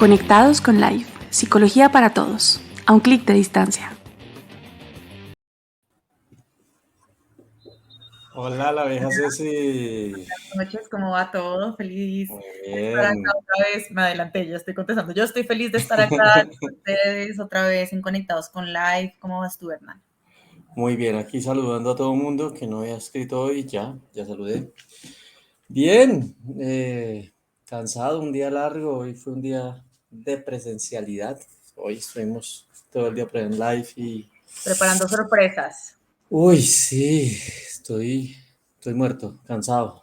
Conectados con Life, psicología para todos, a un clic de distancia. Hola, la vieja Ceci. Buenas noches, ¿cómo va todo? Feliz Muy de estar acá bien. otra vez. Me adelanté, ya estoy contestando. Yo estoy feliz de estar acá con ustedes otra vez en Conectados con Live. ¿Cómo vas tú, Hernán? Muy bien, aquí saludando a todo el mundo que no había escrito hoy, ya saludé. Bien, cansado, un día largo, hoy fue un día de presencialidad. Hoy estuvimos todo el día en live y... Preparando sorpresas. Uy, sí, estoy muerto, cansado,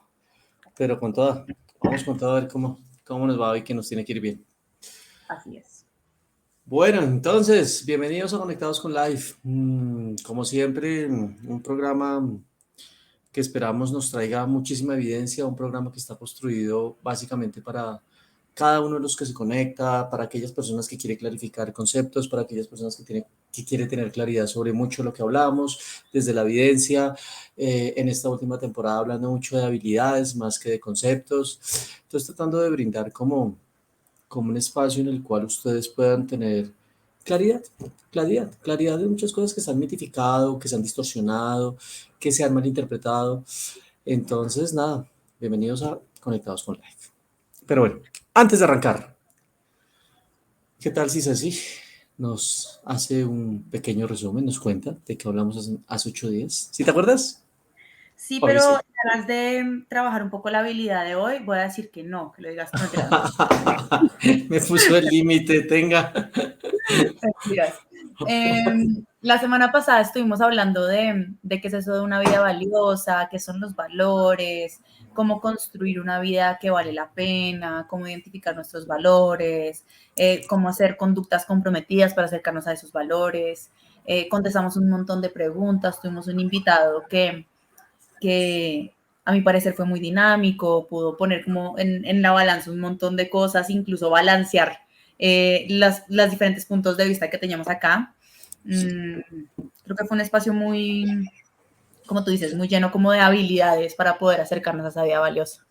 pero con toda. Vamos con todo a ver cómo nos va hoy, que nos tiene que ir bien. Así es. Bueno, entonces, bienvenidos a Conectados con Life. Como siempre, un programa que esperamos nos traiga muchísima evidencia, un programa que está construido básicamente para cada uno de los que se conecta, para aquellas personas que quieren clarificar conceptos, para aquellas personas que quieren tener claridad sobre mucho de lo que hablamos, desde la evidencia, en esta última temporada hablando mucho de habilidades más que de conceptos. Entonces, tratando de brindar como un espacio en el cual ustedes puedan tener claridad, claridad de muchas cosas que se han mitificado, que se han distorsionado, que se han malinterpretado. Entonces, nada, bienvenidos a Conectados con Life. Pero bueno, antes de arrancar, ¿qué tal si Ceci nos hace un pequeño resumen, nos cuenta de qué hablamos hace 8 días? ¿Sí te acuerdas? Sí, Hoy pero sí. además de trabajar un poco la habilidad de hoy, voy a decir que no, que lo digas tú. Me puso el límite, tenga. Mentiras. La semana pasada estuvimos hablando de qué es eso de una vida valiosa, qué son los valores, cómo construir una vida que vale la pena, cómo identificar nuestros valores, cómo hacer conductas comprometidas para acercarnos a esos valores. Contestamos un montón de preguntas, tuvimos un invitado que a mi parecer fue muy dinámico, pudo poner como en la balanza un montón de cosas, incluso balancear las diferentes puntos de vista que teníamos acá. Creo que fue un espacio muy, como tú dices, muy lleno como de habilidades para poder acercarnos a esa vida valiosa.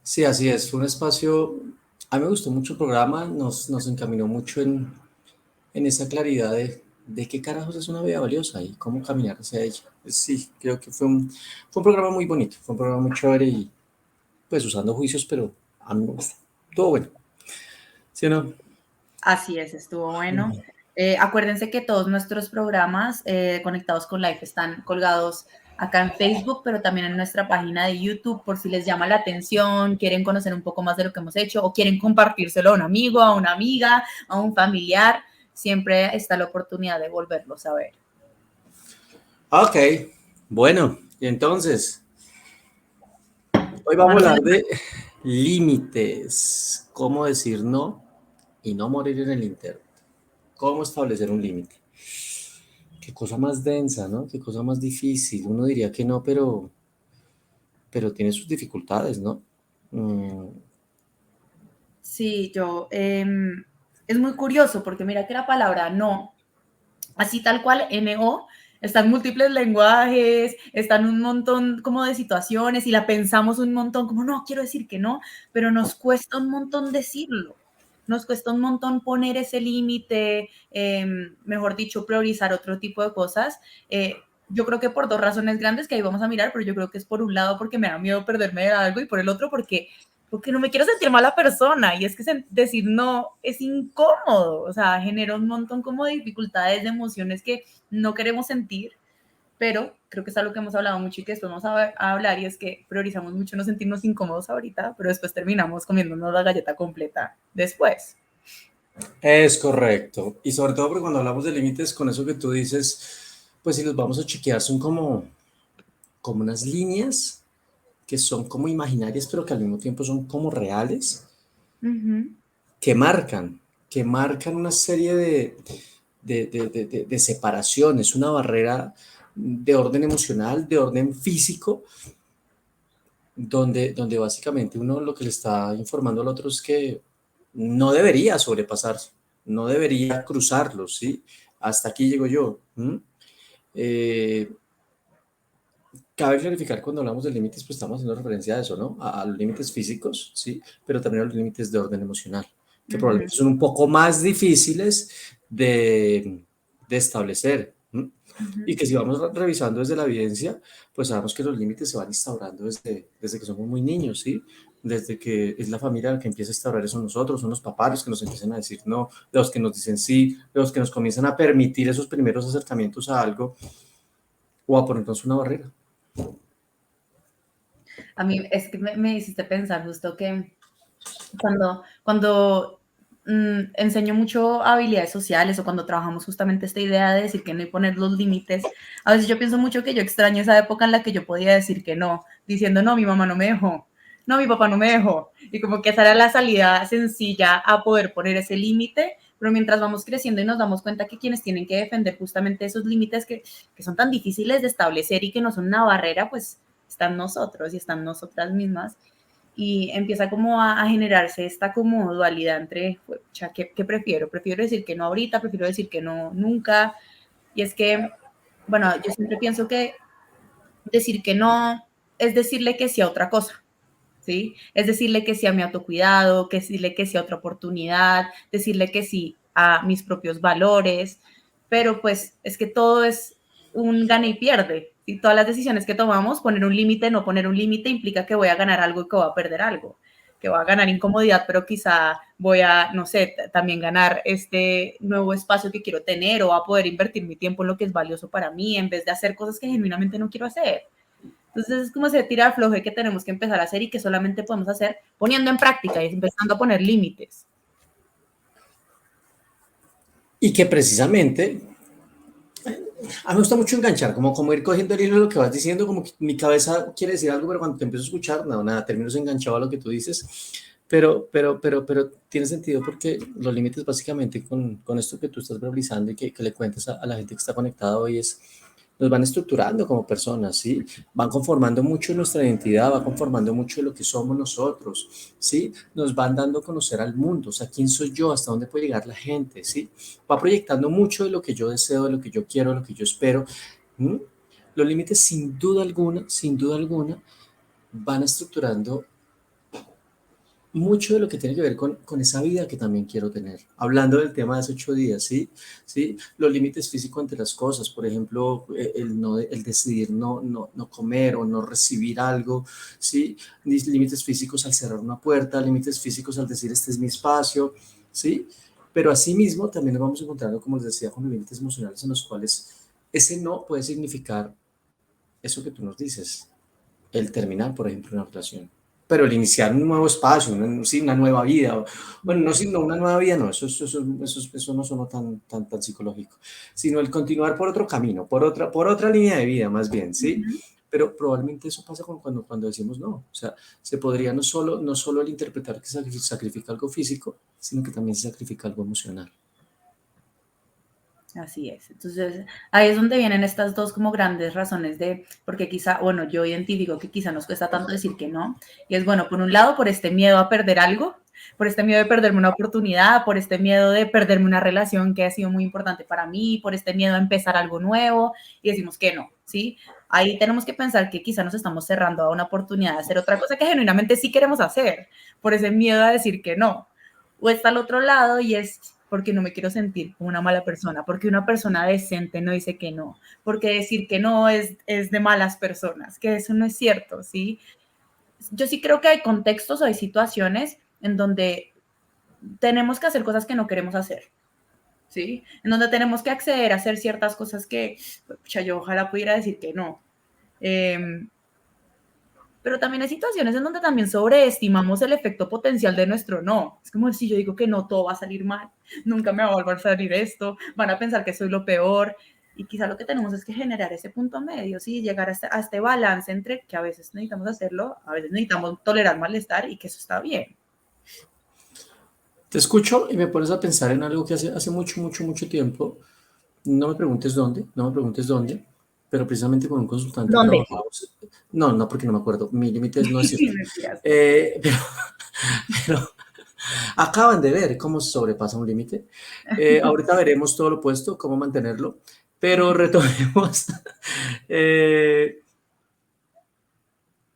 Sí, así es. Fue un espacio, a mí me gustó mucho el programa, nos encaminó mucho en esa claridad de qué carajos es una vida valiosa y cómo caminar hacia ella. Sí, creo que fue un programa muy bonito, fue un programa muy chévere y pues usando juicios, pero a mí me gustó. Todo bueno. ¿Sí o no? Así es, estuvo bueno. Acuérdense que todos nuestros programas conectados con Life están colgados acá en Facebook, pero también en nuestra página de YouTube, por si les llama la atención, quieren conocer un poco más de lo que hemos hecho o quieren compartírselo a un amigo, a una amiga, a un familiar, siempre está la oportunidad de volverlos a ver. Ok, bueno, y entonces, hoy vamos a Manos en hablar la de límites, cómo decir no y no morir en el intento, cómo establecer un límite. Qué cosa más densa, ¿no? Qué cosa más difícil. Uno diría que no, pero tiene sus dificultades, ¿no? Mm, Sí, es muy curioso porque mira que la palabra no, así tal cual, NO, está en múltiples lenguajes, está en un montón como de situaciones y la pensamos un montón como no, quiero decir que no, pero nos cuesta un montón decirlo. Nos cuesta un montón poner ese límite, mejor dicho, priorizar otro tipo de cosas. Yo creo que por dos razones grandes que ahí vamos a mirar, pero yo creo que es por un lado porque me da miedo perderme de algo y por el otro porque no me quiero sentir mala persona y es que decir no es incómodo, o sea, genera un montón como de dificultades, de emociones que no queremos sentir, pero creo que es algo que hemos hablado mucho y que después vamos a hablar y es que priorizamos mucho no sentirnos incómodos ahorita, pero después terminamos comiéndonos la galleta completa después. es correcto. Y sobre todo porque cuando hablamos de límites, con eso que tú dices, pues si los vamos a chequear, son como unas líneas que son como imaginarias, pero que al mismo tiempo son como reales, Uh-huh. que marcan, que marcan una serie de separaciones, una barrera de orden emocional, de orden físico, donde básicamente uno lo que le está informando al otro es que no debería sobrepasarse, no debería cruzarlo, ¿sí? Hasta aquí llego yo. Eh, Cabe clarificar cuando hablamos de límites, pues estamos haciendo referencia a eso, ¿no? A los límites físicos, ¿sí? Pero también a los límites de orden emocional. que probablemente son un poco más difíciles de establecer. Y que si vamos revisando desde la evidencia, pues sabemos que los límites se van instaurando desde que somos muy niños, ¿sí? Desde que es la familia la que empieza a instaurar eso en nosotros, son los papás los que nos empiezan a decir no, los que nos dicen sí, los que nos comienzan a permitir esos primeros acercamientos a algo o a ponernos una barrera. A mí es que me hiciste pensar justo que cuando enseño mucho habilidades sociales o cuando trabajamos justamente esta idea de decir que no y poner los límites, a veces yo pienso mucho que yo extraño esa época en la que yo podía decir que no, diciendo no, mi mamá no me dejó, no, mi papá no me dejó, y como que esa era la salida sencilla a poder poner ese límite, pero mientras vamos creciendo y nos damos cuenta que quienes tienen que defender justamente esos límites que son tan difíciles de establecer y que no son una barrera, pues están nosotros y están nosotras mismas. Y empieza como a generarse esta como dualidad entre, ¿qué prefiero? Prefiero decir que no ahorita, prefiero decir que no nunca. Y es que, bueno, yo siempre pienso que decir que no es decirle que sí a otra cosa, ¿sí? Es decirle que sí a mi autocuidado, que decirle que sí a otra oportunidad, decirle que sí a mis propios valores, pero pues es que todo es un gana y pierde. Y todas las decisiones que tomamos, poner un límite, no poner un límite, implica que voy a ganar algo y que voy a perder algo, que voy a ganar incomodidad, pero quizá voy a, no sé, también ganar este nuevo espacio que quiero tener o a poder invertir mi tiempo en lo que es valioso para mí en vez de hacer cosas que genuinamente no quiero hacer. Entonces es como ese tirar floje que tenemos que empezar a hacer y que solamente podemos hacer poniendo en práctica y empezando a poner límites. Y que precisamente a mí me gusta mucho enganchar, como ir cogiendo el hilo de lo que vas diciendo, como que mi cabeza quiere decir algo, pero cuando te empiezo a escuchar, no, nada, termino enganchado a lo que tú dices, pero tiene sentido porque los límites básicamente con esto que tú estás verbalizando y que le cuentes a la gente que está conectada hoy nos van estructurando como personas, ¿sí? Van conformando mucho nuestra identidad, va conformando mucho de lo que somos nosotros, ¿sí? Nos van dando a conocer al mundo, o sea, quién soy yo, hasta dónde puede llegar la gente, ¿sí? Va proyectando mucho de lo que yo deseo, de lo que yo quiero, de lo que yo espero. ¿Mm? Los límites, sin duda alguna, van estructurando mucho de lo que tiene que ver con esa vida que también quiero tener. Hablando del tema de hace 8 días, ¿sí? ¿Sí? Los límites físicos entre las cosas, por ejemplo, el decidir no comer o no recibir algo, ¿sí? Límites físicos al cerrar una puerta, límites físicos al decir este es mi espacio, ¿sí? Pero asimismo también nos vamos encontrando, como les decía, con límites emocionales en los cuales ese no puede significar eso que tú nos dices, el terminar, por ejemplo, una relación. Pero el iniciar un nuevo espacio, una nueva vida, bueno, no, sino una nueva vida, no, eso no suena tan psicológico, sino el continuar por otro camino, por otra línea de vida, más bien, ¿sí? Pero probablemente eso pasa cuando decimos no, o sea, se podría no solo el interpretar que se sacrifica algo físico, sino que también se sacrifica algo emocional. Así es. Entonces, ahí es donde vienen estas dos como grandes razones de, porque quizá, bueno, yo identifico que quizá nos cuesta tanto decir que no. Y es bueno, por un lado, por este miedo a perder algo, por este miedo de perderme una oportunidad, por este miedo de perderme una relación que ha sido muy importante para mí, por este miedo a empezar algo nuevo y decimos que no, ¿sí? Ahí tenemos que pensar que quizá nos estamos cerrando a una oportunidad de hacer otra cosa que genuinamente sí queremos hacer, por ese miedo a decir que no. O está al otro lado y es porque no me quiero sentir como una mala persona, porque una persona decente no dice que no, porque decir que no es de malas personas, que eso no es cierto, ¿sí? Yo sí creo que hay contextos o hay situaciones en donde tenemos que hacer cosas que no queremos hacer, ¿sí? En donde tenemos que acceder a hacer ciertas cosas que, pucha, yo ojalá pudiera decir que no. Pero también hay situaciones en donde también sobreestimamos el efecto potencial de nuestro no. Es como si yo digo que no, todo va a salir mal, nunca me va a volver a salir esto, van a pensar que soy lo peor. Y quizá lo que tenemos es que generar ese punto medio, ¿sí? Llegar a este balance entre que a veces necesitamos hacerlo, a veces necesitamos tolerar malestar y que eso está bien. Te escucho y me pones a pensar en algo que hace mucho tiempo, no me preguntes dónde, pero precisamente con un consultante ¿Dónde? trabajamos. No, porque no me acuerdo. Mi límite es no decir. Pero acaban de ver cómo se sobrepasa un límite. Ahorita veremos todo lo opuesto, cómo mantenerlo, pero retomemos.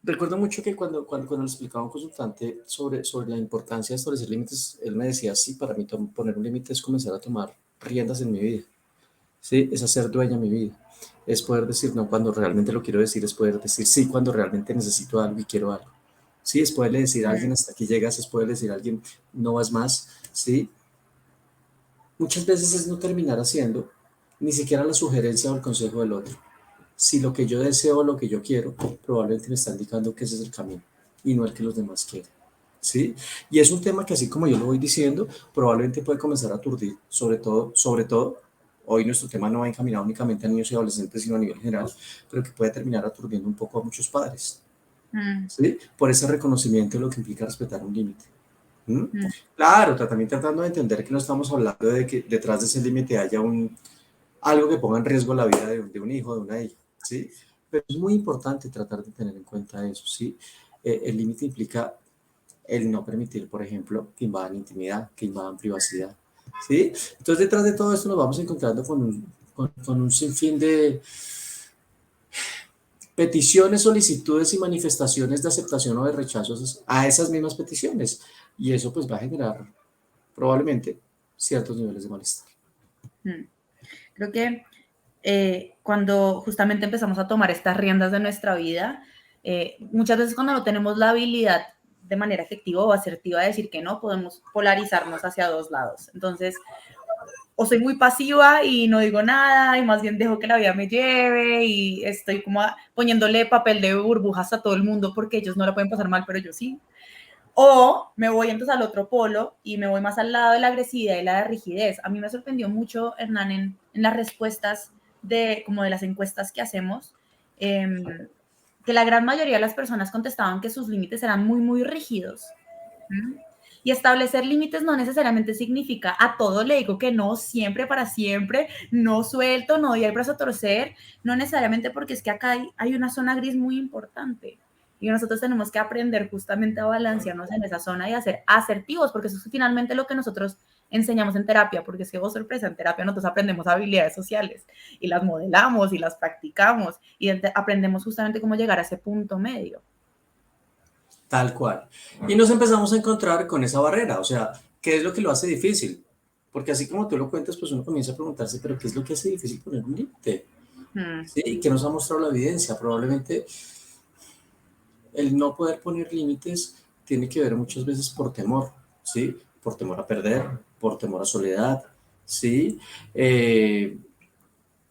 Recuerdo mucho que cuando le explicaba a un consultante sobre la importancia de establecer límites, él me decía, sí, para mí poner un límite es comenzar a tomar riendas en mi vida, ¿sí? Es hacer dueña mi vida, es poder decir no cuando realmente lo quiero decir, es poder decir sí cuando realmente necesito algo y quiero algo, ¿sí? Es poderle decir a alguien hasta aquí llegas, es poderle decir a alguien no vas más, ¿sí? Muchas veces es no terminar haciendo ni siquiera la sugerencia o el consejo del otro. Si lo que yo deseo o lo que yo quiero, probablemente me está indicando que ese es el camino y no el que los demás quieren. ¿Sí? Y es un tema que así como yo lo voy diciendo, probablemente puede comenzar a aturdir, sobre todo, hoy nuestro tema no va encaminado únicamente a niños y adolescentes, sino a nivel general, pero que puede terminar aturdiendo un poco a muchos padres, ¿sí? Por ese reconocimiento de lo que implica respetar un límite. ¿Mm? Claro, también tratando de entender que no estamos hablando de que detrás de ese límite haya algo que ponga en riesgo la vida de un hijo, de una hija, ¿sí? Pero es muy importante tratar de tener en cuenta eso, ¿sí? El límite implica el no permitir, por ejemplo, que invadan intimidad, que invadan privacidad, ¿sí? Entonces, detrás de todo esto nos vamos encontrando con un sinfín de peticiones, solicitudes y manifestaciones de aceptación o de rechazo a esas mismas peticiones. Y eso pues va a generar probablemente ciertos niveles de malestar. Creo que cuando justamente empezamos a tomar estas riendas de nuestra vida, muchas veces cuando no tenemos la habilidad de manera efectiva o asertiva de decir que no, podemos polarizarnos hacia dos lados. Entonces, o soy muy pasiva y no digo nada y más bien dejo que la vida me lleve y estoy como poniéndole papel de burbujas a todo el mundo porque ellos no la pueden pasar mal, pero yo sí. O me voy entonces al otro polo y me voy más al lado de la agresividad y la rigidez. A mí me sorprendió mucho, Hernán, en las respuestas como de las encuestas que hacemos, que la gran mayoría de las personas contestaban que sus límites eran muy, muy rígidos. Y establecer límites no necesariamente significa a todo le digo que no, siempre, para siempre, no suelto, no doy el brazo a torcer, no necesariamente porque es que acá hay una zona gris muy importante. Y nosotros tenemos que aprender justamente a balancearnos en esa zona y a ser asertivos, porque eso es finalmente lo que nosotros enseñamos en terapia, porque es que, oh, sorpresa, en terapia nosotros aprendemos habilidades sociales y las modelamos y las practicamos y aprendemos justamente cómo llegar a ese punto medio. Tal cual. Y nos empezamos a encontrar con esa barrera, o sea, ¿qué es lo que lo hace difícil? Porque así como tú lo cuentas, pues uno comienza a preguntarse, ¿pero qué es lo que hace difícil poner un límite? Sí, ¿qué nos ha mostrado la evidencia? Probablemente el no poder poner límites tiene que ver muchas veces por temor, ¿sí? Por temor a perder, por temor a soledad, ¿sí?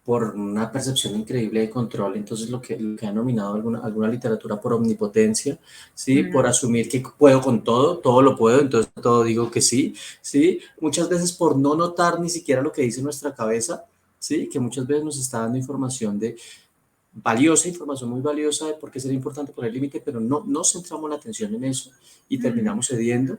Por una percepción increíble de control, entonces lo que han nominado alguna literatura por omnipotencia, ¿sí? Por asumir que puedo con todo lo puedo, entonces todo digo que sí, ¿sí? Muchas veces por no notar ni siquiera lo que dice nuestra cabeza, ¿sí? Que muchas veces nos está dando información información muy valiosa de por qué sería importante poner límite, pero no centramos la atención en eso y terminamos cediendo.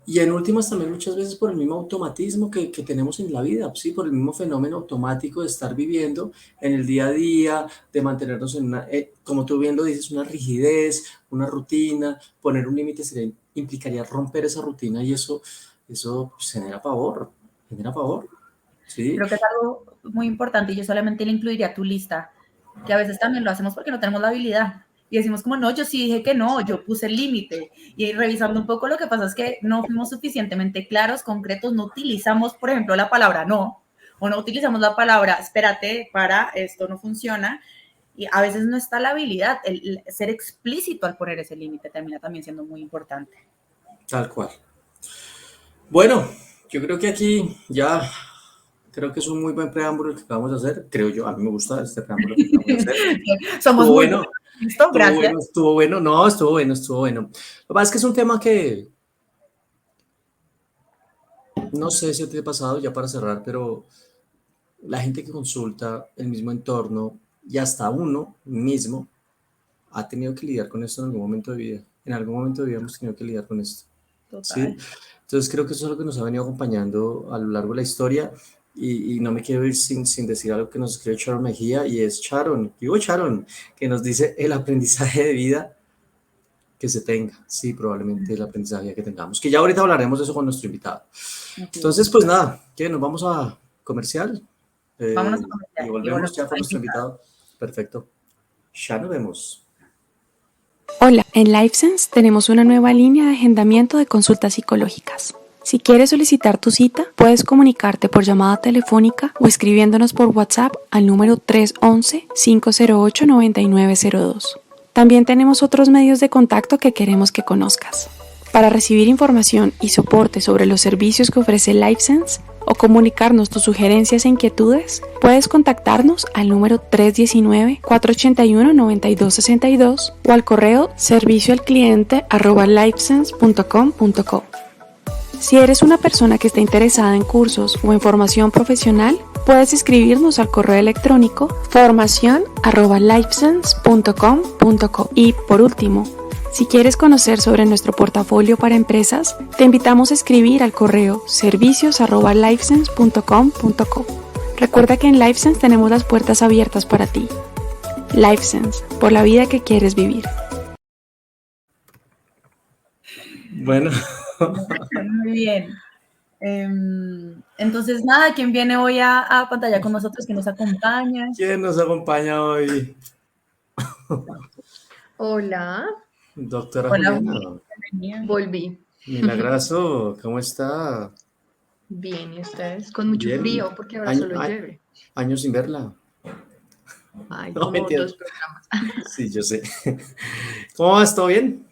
Y en últimas también muchas veces por el mismo automatismo que tenemos en la vida, ¿sí? Por el mismo fenómeno automático de estar viviendo en el día a día, de mantenernos en una, como tú bien lo dices, una rigidez, una rutina. Poner un límite implicaría romper esa rutina y eso pues, genera pavor, ¿sí? Creo que es algo muy importante y yo solamente le incluiría a tu lista, que a veces también lo hacemos porque no tenemos la habilidad. Y decimos como, no, yo sí dije que no, yo puse el límite. Y revisando un poco lo que pasa es que no fuimos suficientemente claros, concretos, no utilizamos, por ejemplo, la palabra no, o no utilizamos la palabra, espérate, para, esto no funciona. Y a veces no está la habilidad, el ser explícito al poner ese límite termina también siendo muy importante. Tal cual. Bueno, yo creo que aquí ya, creo que es un muy buen preámbulo el que acabamos de hacer, creo yo, a mí me gusta este preámbulo que acabamos de hacer. Somos Estuvo muy bueno, listo, gracias. estuvo bueno, no, estuvo bueno. Lo que pasa es que es un tema que, no sé si te ha pasado ya para cerrar, pero la gente que consulta el mismo entorno y hasta uno mismo ha tenido que lidiar con esto en algún momento de vida. En algún momento de vida hemos tenido que lidiar con esto. Total. ¿Sí? Entonces creo que eso es lo que nos ha venido acompañando a lo largo de la historia y no me quiero ir sin decir algo que nos escribe Sharon Mejía y es Sharon, que nos dice el aprendizaje de vida que se tenga, sí, probablemente el aprendizaje que tengamos, que ya ahorita hablaremos de eso con nuestro invitado. Entonces, pues nada, ¿qué? ¿Nos vamos a comercial? Vámonos a comercial. Y volvemos ya con nuestro invitado. Perfecto. Ya nos vemos. Hola, en LifeSense tenemos una nueva línea de agendamiento de consultas psicológicas. Si quieres solicitar tu cita, puedes comunicarte por llamada telefónica o escribiéndonos por WhatsApp al número 311-508-9902. También tenemos otros medios de contacto que queremos que conozcas. Para recibir información y soporte sobre los servicios que ofrece LifeSense o comunicarnos tus sugerencias e inquietudes, puedes contactarnos al número 319-481-9262 o al correo servicioalcliente@lifesense.com.co. Si eres una persona que está interesada en cursos o en formación profesional, puedes escribirnos al correo electrónico formacion@lifesense.com.co. Y por último, si quieres conocer sobre nuestro portafolio para empresas, te invitamos a escribir al correo servicios@lifesense.com.co. Recuerda que en LifeSense tenemos las puertas abiertas para ti. LifeSense, por la vida que quieres vivir. Bueno. Muy bien. Entonces, nada, ¿quién viene hoy a pantalla con nosotros? ¿Quién nos acompaña? ¿Quién nos acompaña hoy? Hola, Doctora Hola, Juliana. bienvenida. volví. Milagrazo, ¿cómo está? Bien, ¿y ustedes? Con mucho Bien. frío, porque ahora Año- solo a- llueve. Años sin verla. Hay No, como mentira. 2 programas. Sí, yo sé. ¿Cómo vas? ¿Todo bien?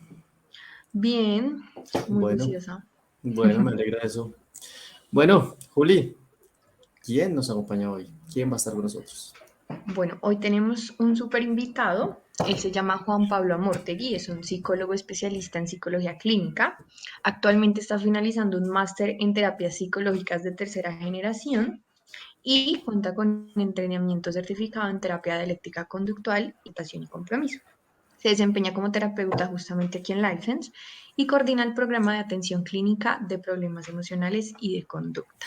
Bien, muy Bueno, juiciosa. me alegra eso. Bueno, Juli, ¿quién nos acompaña hoy? ¿Quién va a estar con nosotros? Bueno, hoy tenemos un súper invitado. Él se llama Juan Pablo Amortegui, es un psicólogo especialista en psicología clínica. Actualmente está finalizando un máster en terapias psicológicas de tercera generación y cuenta con entrenamiento certificado en terapia dialéctica conductual, imitación y compromiso. Se desempeña como terapeuta justamente aquí en LifeSense y coordina el programa de atención clínica de problemas emocionales y de conducta.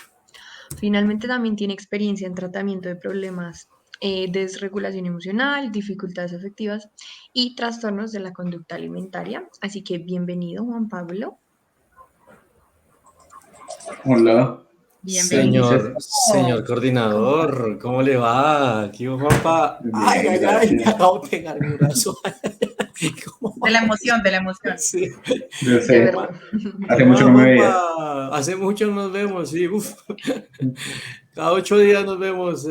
Finalmente también tiene experiencia en tratamiento de problemas de desregulación emocional, dificultades afectivas y trastornos de la conducta alimentaria. Así que bienvenido, Juan Pablo. Hola, Bienvenido. Señor coordinador, ¿cómo le va? Aquí, Juanpa. Ay, bien, ay, ay, me gracias. acabo de pegar mi brazo. ¿Cómo De la va? emoción, de la emoción. Sí. Yo De sé, verdad. hace ¿Qué mucho más, no me veía. Juanpa? Hace mucho nos vemos, sí. Uf. Cada 8 días nos vemos.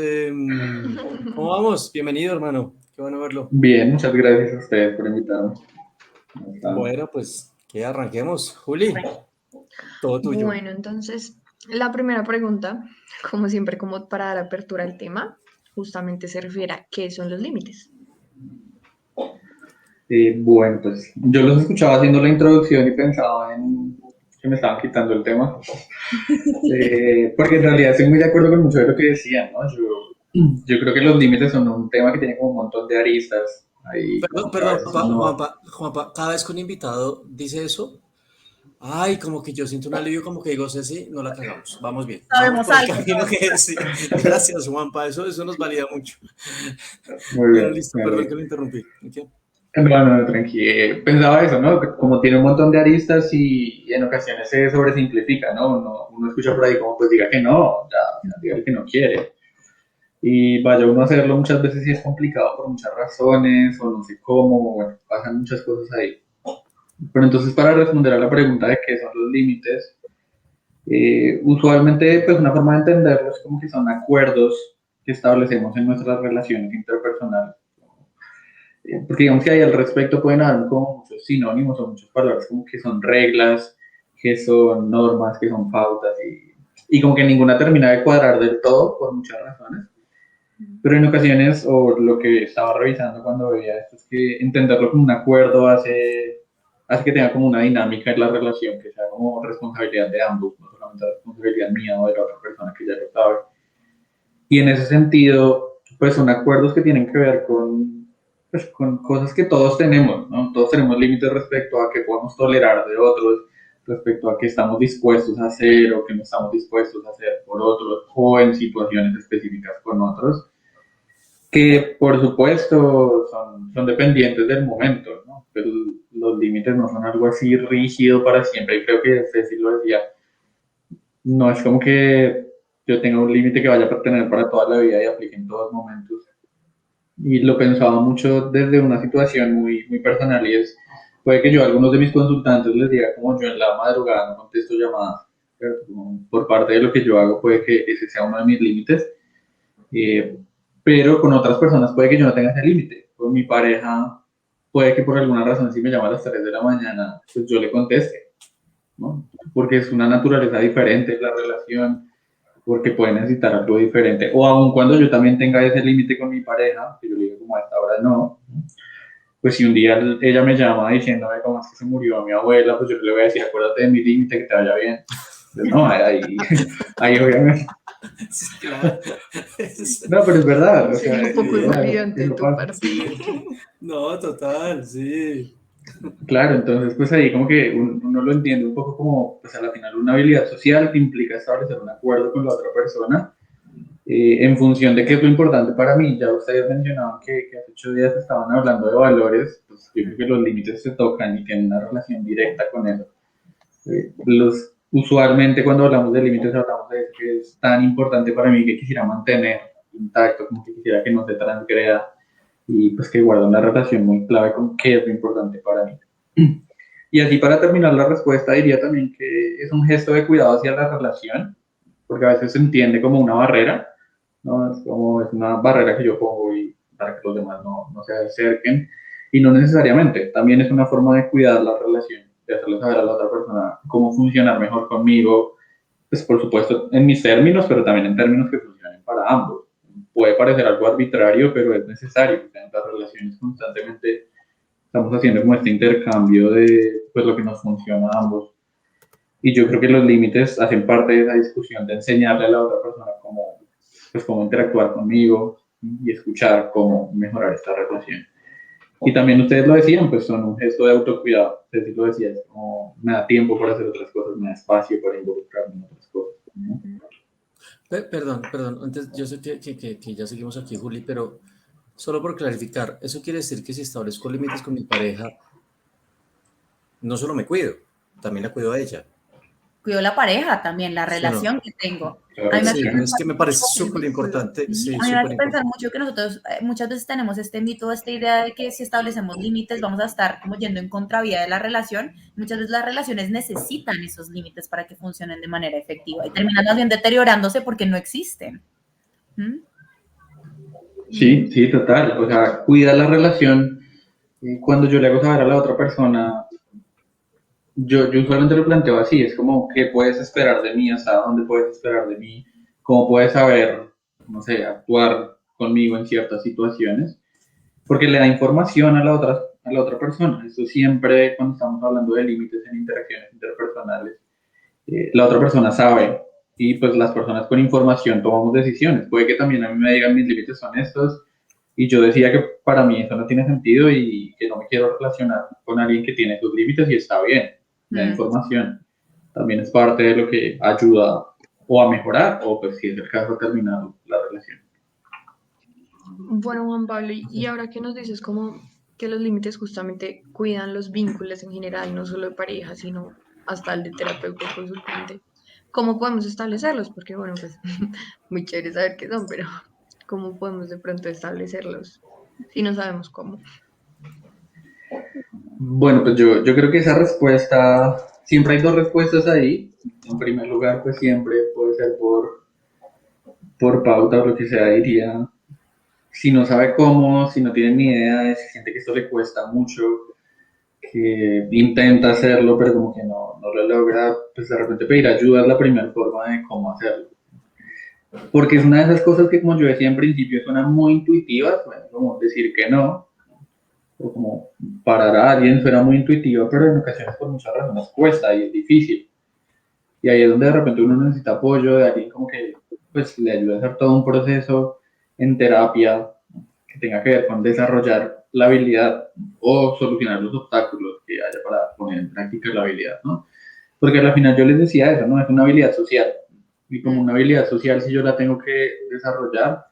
¿Cómo vamos? Bienvenido, hermano. Qué bueno verlo. Bien, muchas gracias a ustedes por invitarme. ¿Cómo están? Bueno, pues que arranquemos. Juli, todo tuyo. Bueno, entonces la primera pregunta, como siempre, como para dar apertura al tema, justamente se refiere a qué son los límites. Bueno, pues yo los escuchaba haciendo la introducción y pensaba en que me estaban quitando el tema, porque en realidad estoy muy de acuerdo con mucho de lo que decían, ¿no? Yo creo que los límites son un tema que tiene como un montón de aristas, ahí Perdón, como que a perdón, veces Juanpa, uno... Juanpa, cada vez que un invitado dice eso, ay, como que yo siento un alivio, como que digo, Ceci, no la cagamos, vamos bien, vamos Sabemos por el algo. camino que es. Sí. Gracias, Juanpa, eso nos valida mucho. Muy Bueno, bien, listo, me perdón que alegro. lo interrumpí. ¿Ok? No, no, tranqui. Pensaba eso, ¿no? Que como tiene un montón de aristas y en ocasiones se sobresimplifica, ¿no? Uno escucha por ahí como, pues diga que no, ya, diga que no quiere. Y vaya uno a hacerlo muchas veces y es complicado por muchas razones, o no sé cómo, bueno, pasan muchas cosas ahí. Pero entonces para responder a la pregunta de qué son los límites, usualmente pues una forma de entenderlos es como que son acuerdos que establecemos en nuestras relaciones interpersonales. Porque digamos que ahí al respecto pueden haber como muchos sinónimos o muchas palabras como que son reglas, que son normas, que son pautas y como que ninguna termina de cuadrar del todo por muchas razones. Pero en ocasiones, o lo que estaba revisando cuando veía esto, es que entenderlo como un acuerdo hace que tenga como una dinámica en la relación, que sea como responsabilidad de ambos, no solamente responsabilidad mía o de la otra persona que ya lo sabe. Y en ese sentido, pues son acuerdos que tienen que ver pues, con cosas que todos tenemos, ¿no? Todos tenemos límites respecto a qué podemos tolerar de otros, respecto a qué estamos dispuestos a hacer o qué no estamos dispuestos a hacer por otros, o en situaciones específicas con otros, que por supuesto son dependientes del momento, ¿no? Pero los límites no son algo así rígido para siempre, y creo que Ceci lo decía, no es como que yo tenga un límite que vaya a tener para toda la vida y aplique en todos momentos. y lo pensaba mucho desde una situación muy, muy personal y es, puede que yo a algunos de mis consultantes les diga como yo en la madrugada no contesto llamadas, ¿cierto? Como por parte de lo que yo hago puede que ese sea uno de mis límites, eh, pero con otras personas puede que yo no tenga ese límite. Con mi pareja puede que por alguna razón si me llama a las 3 de la mañana, pues yo le conteste, ¿no? Porque es una naturaleza diferente la relación, porque puede necesitar algo diferente. O aun cuando yo también tenga ese límite con mi pareja, que yo le digo como a esta hora no, pues si un día ella me llama diciéndome cómo es que se murió mi abuela, pues yo le voy a decir, acuérdate de mi límite, que te vaya bien. Pues no, ahí obviamente. Sí, claro. No, pero es verdad, o sea, Sería un poco invalidante de eso tu pasa. parte. No, total, sí. Claro, entonces pues ahí como que uno lo entiende un poco como, pues a la final una habilidad social que implica establecer un acuerdo con la otra persona en función de qué es lo importante para mí. Ya ustedes mencionaban que hace 8 días estaban hablando de valores, pues yo creo que los límites se tocan y tienen una relación directa con eso. Usualmente cuando hablamos de límites hablamos de que es tan importante para mí que quisiera mantener intacto, como que quisiera que no se transgreda y pues que guarda una relación muy clave con qué es lo importante para mí. Y así para terminar la respuesta diría también que es un gesto de cuidado hacia la relación, porque a veces se entiende como una barrera, ¿no? Es como es una barrera que yo pongo y para que los demás no se acerquen, y no necesariamente, también es una forma de cuidar la relación, de hacerle saber a la otra persona cómo funcionar mejor conmigo, pues por supuesto en mis términos, pero también en términos que funcionen para ambos. Puede parecer algo arbitrario, pero es necesario, porque en las relaciones constantemente estamos haciendo como este intercambio de pues, lo que nos funciona a ambos. Y yo creo que los límites hacen parte de esa discusión de enseñarle a la otra persona cómo, pues, cómo interactuar conmigo y escuchar cómo mejorar esta relación. Y también ustedes lo decían, pues son un gesto de autocuidado. Ustedes sí lo decían, como me da tiempo para hacer otras cosas, me da espacio para involucrarme en otras cosas, ¿no? Perdón, antes yo sé que ya seguimos aquí, Juli, pero solo por clarificar, eso quiere decir que si establezco límites con mi pareja, no solo me cuido, también la cuido a ella. Cuido la pareja también, la ¿Sí o no? relación que tengo. A Claro mí me que hace Sí, sí. es pensar que me parece mucho, El súper vínculo. importante, sí, sí, a mí me súper hace pensar importante. mucho que nosotros muchas veces tenemos este mito, esta idea de que si establecemos límites vamos a estar como yendo en contravía de la relación. Muchas veces las relaciones necesitan esos límites para que funcionen de manera efectiva y terminan más bien deteriorándose porque no existen. ¿Mm? Sí, sí, total. O sea, cuida la relación. Cuando yo le hago saber a la otra persona, yo usualmente lo planteo así, es como, ¿qué puedes esperar de mí? ¿Hasta dónde puedes esperar de mí? ¿Cómo puedes saber, no sé, actuar conmigo en ciertas situaciones? Porque le da información a la otra persona. Eso siempre, cuando estamos hablando de límites en interacciones interpersonales, la otra persona sabe y pues las personas con información tomamos decisiones. Puede que también a mí me digan mis límites son estos y yo decía que para mí eso no tiene sentido y que no me quiero relacionar con alguien que tiene sus límites y está bien, me da Mm. información. También es parte de lo que ayuda o a mejorar o pues si es el caso a terminar la relación. Bueno, Juan Pablo, y ahora que nos dices como que los límites justamente cuidan los vínculos en general, no solo de pareja, sino hasta el de terapeuta o consultante, ¿cómo podemos establecerlos? Porque bueno, pues muy chévere saber qué son, pero ¿cómo podemos de pronto establecerlos si no sabemos cómo? Bueno, pues yo creo que esa respuesta, siempre hay dos respuestas ahí. En primer lugar, pues siempre puede ser por pauta o lo que sea, diría, si no sabe cómo, si no tiene ni idea, si siente que esto le cuesta mucho, que intenta hacerlo, pero como que no lo logra, pues de repente pedir ayuda es la primera forma de cómo hacerlo. Porque es una de esas cosas que, como yo decía en principio, suenan muy intuitivas, bueno, como decir que no, o como parar a alguien suena muy intuitiva, pero en ocasiones por muchas razones cuesta y es difícil. Y ahí es donde de repente uno necesita apoyo de alguien como que pues le ayude a hacer todo un proceso en terapia que tenga que ver con desarrollar la habilidad o solucionar los obstáculos que haya para poner en práctica la habilidad, ¿no? Porque al final yo les decía eso, ¿no? Es una habilidad social. Y como una habilidad social, si yo la tengo que desarrollar,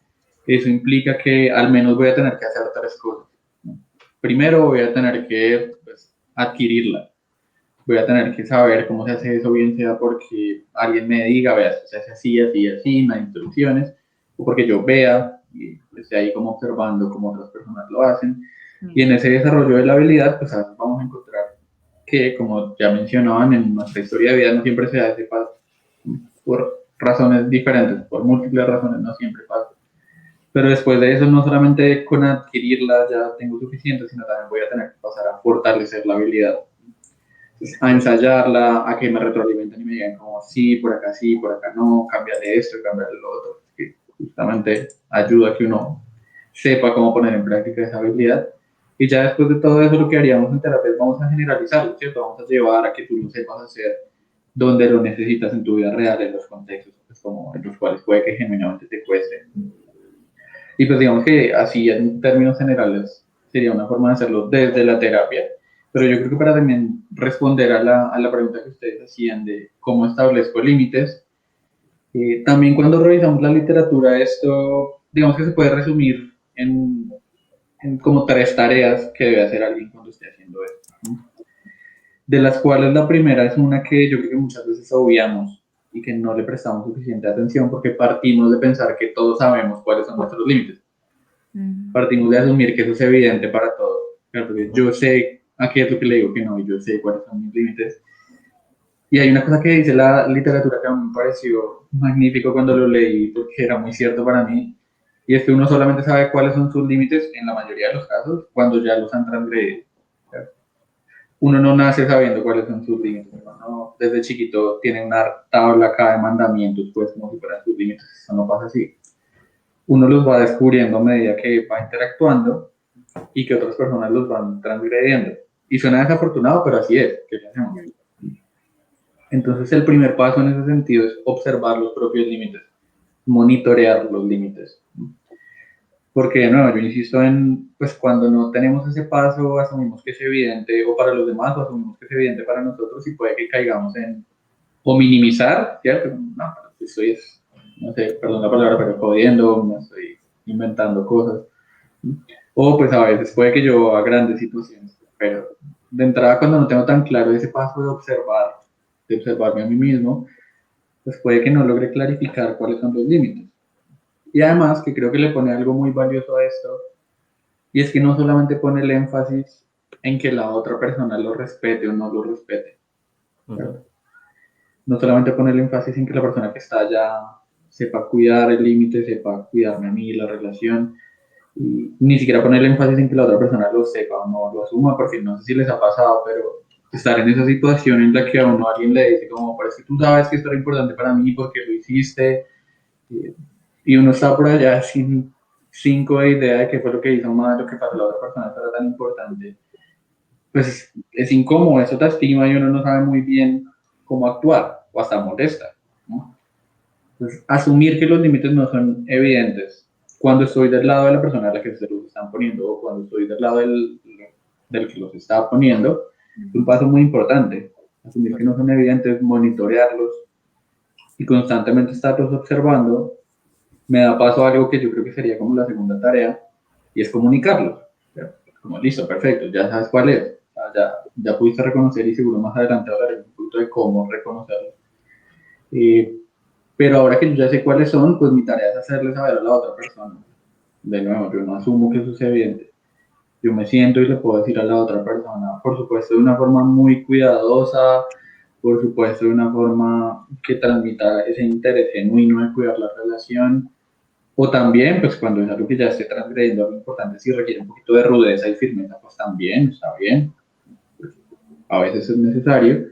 eso implica que al menos voy a tener que hacer tres cosas, ¿no? Primero voy a tener que pues, adquirirla. Voy a tener que saber cómo se hace eso, bien sea porque alguien me diga, vea, se hace así, así, así, me da instrucciones, o porque yo vea esté ahí como observando cómo otras personas lo hacen. Y en ese desarrollo de la habilidad, pues a veces vamos a encontrar que, como ya mencionaban, en nuestra historia de vida no siempre se da ese paso, por razones diferentes, por múltiples razones, no siempre pasa. Pero después de eso, no solamente con adquirirla ya tengo suficiente, sino también voy a tener que pasar a fortalecer la habilidad, a ensayarla, a que me retroalimenten y me digan como sí, por acá no, cámbiale esto, cámbiale lo otro, que justamente ayuda a que uno sepa cómo poner en práctica esa habilidad. Y ya después de todo eso, lo que haríamos en terapia es vamos a generalizarlo, ¿cierto? Vamos a llevar a que tú lo sepas hacer donde lo necesitas en tu vida real, en los contextos pues, como en los cuales puede que genuinamente te cueste. Y pues digamos que así en términos generales sería una forma de hacerlo desde la terapia, pero yo creo que para también responder a la pregunta que ustedes hacían de cómo establezco límites, también cuando revisamos la literatura esto digamos que se puede resumir en como 3 tareas que debe hacer alguien cuando esté haciendo esto, ¿no? De las cuales la primera es una que yo creo que muchas veces obviamos y que no le prestamos suficiente atención porque partimos de pensar que todos sabemos cuáles son nuestros límites. Partimos de asumir que eso es evidente para todos. Yo sé a qué es lo que le digo que no y yo sé cuáles son mis límites. Y hay una cosa que dice la literatura que a mí me pareció magnífico cuando lo leí porque era muy cierto para mí, y es que uno solamente sabe cuáles son sus límites en la mayoría de los casos cuando ya los han transgredido. Uno no nace sabiendo cuáles son sus límites, uno desde chiquito tiene una tabla acá de mandamientos, pues como si fueran sus límites, eso no pasa así. Uno los va descubriendo a medida que va interactuando y que otras personas los van transgrediendo. Y suena desafortunado, pero así es, ¿qué hacemos? Entonces el primer paso en ese sentido es observar los propios límites, monitorear los límites. Porque de nuevo, yo insisto en, pues cuando no tenemos ese paso, asumimos que es evidente, o para los demás, o asumimos que es evidente para nosotros, y puede que caigamos en, o minimizar, ¿cierto? No, estoy, no sé, perdón la palabra, pero jodiendo, me estoy inventando cosas. O pues a veces puede que yo haga grandes situaciones, pero de entrada cuando no tengo tan claro ese paso de observarme a mí mismo, pues puede que no logre clarificar cuáles son los límites. Y además que creo que le pone algo muy valioso a esto, y es que no solamente pone el énfasis en que la otra persona lo respete o no lo respete. No solamente pone el énfasis en que la persona que está allá sepa cuidar el límite, sepa cuidarme a mí, la relación, y ni siquiera pone el énfasis en que la otra persona lo sepa o no lo asuma, porque no sé si les ha pasado, pero estar en esa situación en la que a uno alguien le dice como, parece que tú sabes que esto era importante para mí porque lo hiciste, y uno está por allá sin 5 de idea de qué fue lo que hizo mal, lo que para la otra persona era tan importante, pues es incómodo, eso te estima y uno no sabe muy bien cómo actuar, o hasta molesta, ¿no? Entonces, asumir que los límites no son evidentes cuando estoy del lado de la persona a la que se los están poniendo o cuando estoy del lado del que los está poniendo, es un paso muy importante. Asumir que no son evidentes, monitorearlos y constantemente estarlos observando me da paso a algo que yo creo que sería como la segunda tarea, y es comunicarlo. Como listo, perfecto, ya sabes cuál es, ya pudiste reconocer y seguro más adelante hablaré un poquito de cómo reconocerlo. Pero ahora que yo ya sé cuáles son, pues mi tarea es hacerle saber a la otra persona. De nuevo, yo no asumo que eso es evidente. Yo me siento y le puedo decir a la otra persona, por supuesto de una forma muy cuidadosa, por supuesto de una forma que transmita ese interés genuino de cuidar la relación. O también, pues cuando es algo que ya esté transgrediendo algo importante, si requiere un poquito de rudeza y firmeza, pues también está bien. A veces es necesario.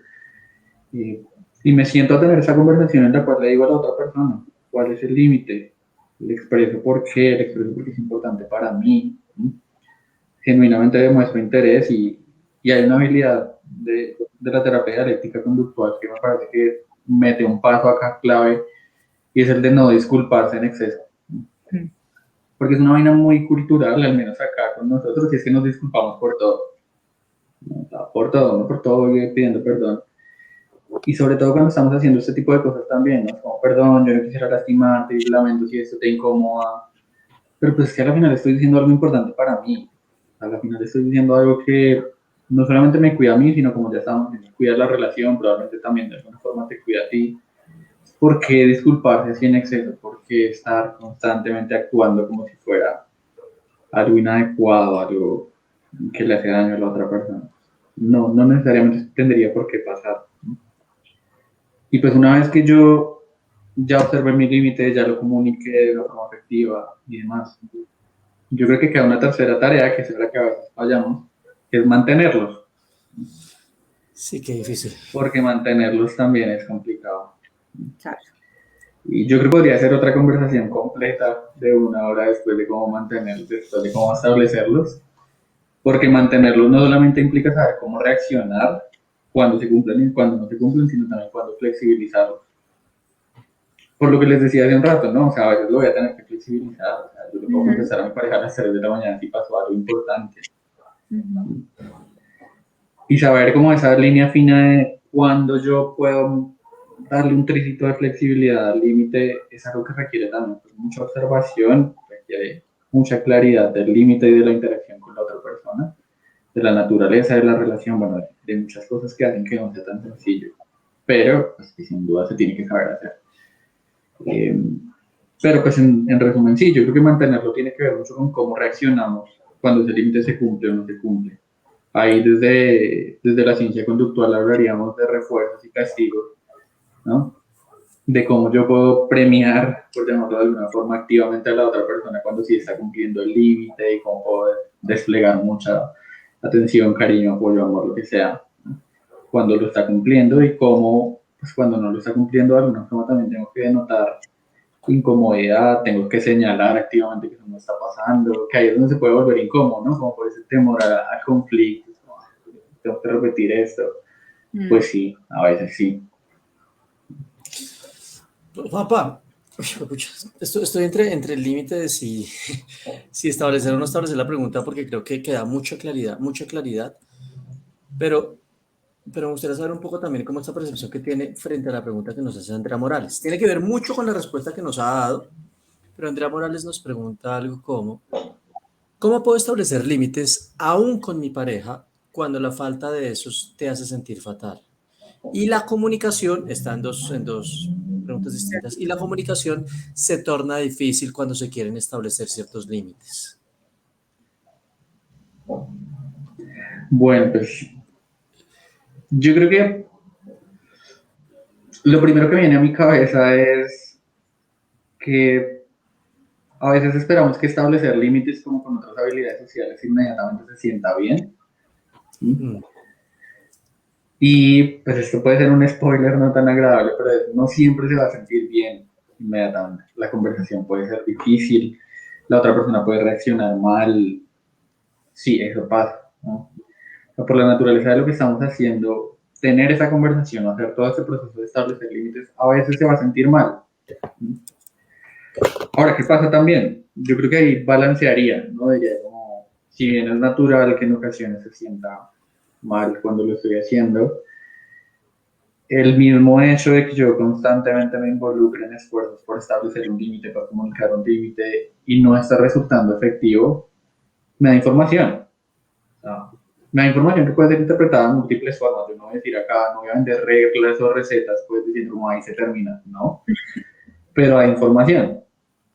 Y me siento a tener esa conversación en la cual le digo a la otra persona cuál es el límite, le expreso por qué, le expreso por qué es importante para mí. Genuinamente demuestro interés y hay una habilidad de la terapia dialéctica conductual que me parece que mete un paso acá clave y es el de no disculparse en exceso. Porque es una vaina muy cultural, al menos acá con nosotros, y es que nos disculpamos por todo. Por todo, pidiendo perdón. Y sobre todo cuando estamos haciendo este tipo de cosas también, ¿no? Como, perdón, yo no quisiera lastimarte, lamento si esto te incomoda. Pero pues es que al final estoy diciendo algo importante para mí. Al final estoy diciendo algo que no solamente me cuida a mí, sino como ya estamos diciendo, cuida la relación, probablemente también de alguna forma te cuida a ti. ¿por qué disculparse así en exceso? ¿Por qué estar constantemente actuando como si fuera algo inadecuado, algo que le hace daño a la otra persona? No necesariamente tendría por qué pasar, ¿no? Y pues una vez que yo ya observé mi límite, ya lo comuniqué de una forma efectiva y demás, yo creo que queda una tercera tarea, que es la que a veces fallamos, que es mantenerlos, Sí, qué difícil. porque mantenerlos también es complicado. Claro. Y yo creo que podría ser otra conversación completa de 1 hora después de cómo mantenerlos, después de cómo establecerlos, porque mantenerlos no solamente implica saber cómo reaccionar cuando se cumplen y cuando no se cumplen, sino también cuando flexibilizarlos. Por lo que les decía hace un rato, ¿no? O sea, a veces lo voy a tener que flexibilizar. O sea, yo le puedo contestar a mi pareja a las 3 de la mañana si pasó algo importante. Y saber cómo esa línea fina de cuando yo puedo darle un tricito de flexibilidad al límite es algo que requiere también pues, mucha observación, requiere mucha claridad del límite y de la interacción con la otra persona, de la naturaleza de la relación, bueno, de muchas cosas que hacen que no sea tan sencillo, pero pues, que sin duda se tiene que saber hacer. Pero pues en resumen, sí, yo creo que mantenerlo tiene que ver mucho con cómo reaccionamos cuando ese límite se cumple o no se cumple. Ahí desde la ciencia conductual hablaríamos de refuerzos y castigos, ¿no? De cómo yo puedo premiar, por llamarlo de alguna forma, activamente a la otra persona cuando sí está cumpliendo el límite y cómo puedo desplegar mucha atención, cariño, apoyo, amor, lo que sea, ¿no? Cuando lo está cumpliendo y cómo, pues cuando no lo está cumpliendo de alguna forma también tengo que denotar incomodidad, tengo que señalar activamente que eso no está pasando, que ahí es donde se puede volver incómodo, ¿no? Como por ese temor al conflicto, ¿no? Tengo que repetir esto. Pues sí, a veces sí. Juanpa, estoy entre el límite de si establecer o no establecer la pregunta, porque creo que queda mucha claridad, pero me gustaría saber un poco también cómo esta percepción que tiene frente a la pregunta que nos hace Andrea Morales. Tiene que ver mucho con la respuesta que nos ha dado, pero Andrea Morales nos pregunta algo como, ¿cómo puedo establecer límites aún con mi pareja cuando la falta de esos te hace sentir fatal? Y la comunicación está en dos preguntas distintas. Y la comunicación se torna difícil cuando se quieren establecer ciertos límites. Bueno, pues yo creo que lo primero que viene a mi cabeza es que a veces esperamos que establecer límites como con otras habilidades sociales inmediatamente se sienta bien. ¿Sí? Y pues esto puede ser un spoiler no tan agradable, pero no siempre se va a sentir bien inmediatamente. La conversación puede ser difícil, la otra persona puede reaccionar mal. Sí, eso pasa, ¿no? Por la naturaleza de lo que estamos haciendo, tener esa conversación, hacer todo este proceso de establecer límites, a veces se va a sentir mal. Ahora, ¿qué pasa también? Yo creo que ahí balancearía, ¿no? Diría como, si bien es natural que en ocasiones se sienta mal cuando lo estoy haciendo, el mismo hecho de que yo constantemente me involucre en esfuerzos por establecer un límite, por comunicar un límite y no está resultando efectivo, me da información. Me da información que puede ser interpretada de múltiples formas. Yo no voy a decir acá, no voy a vender reglas o recetas, pues diciendo como ahí se termina, ¿no? Pero hay información.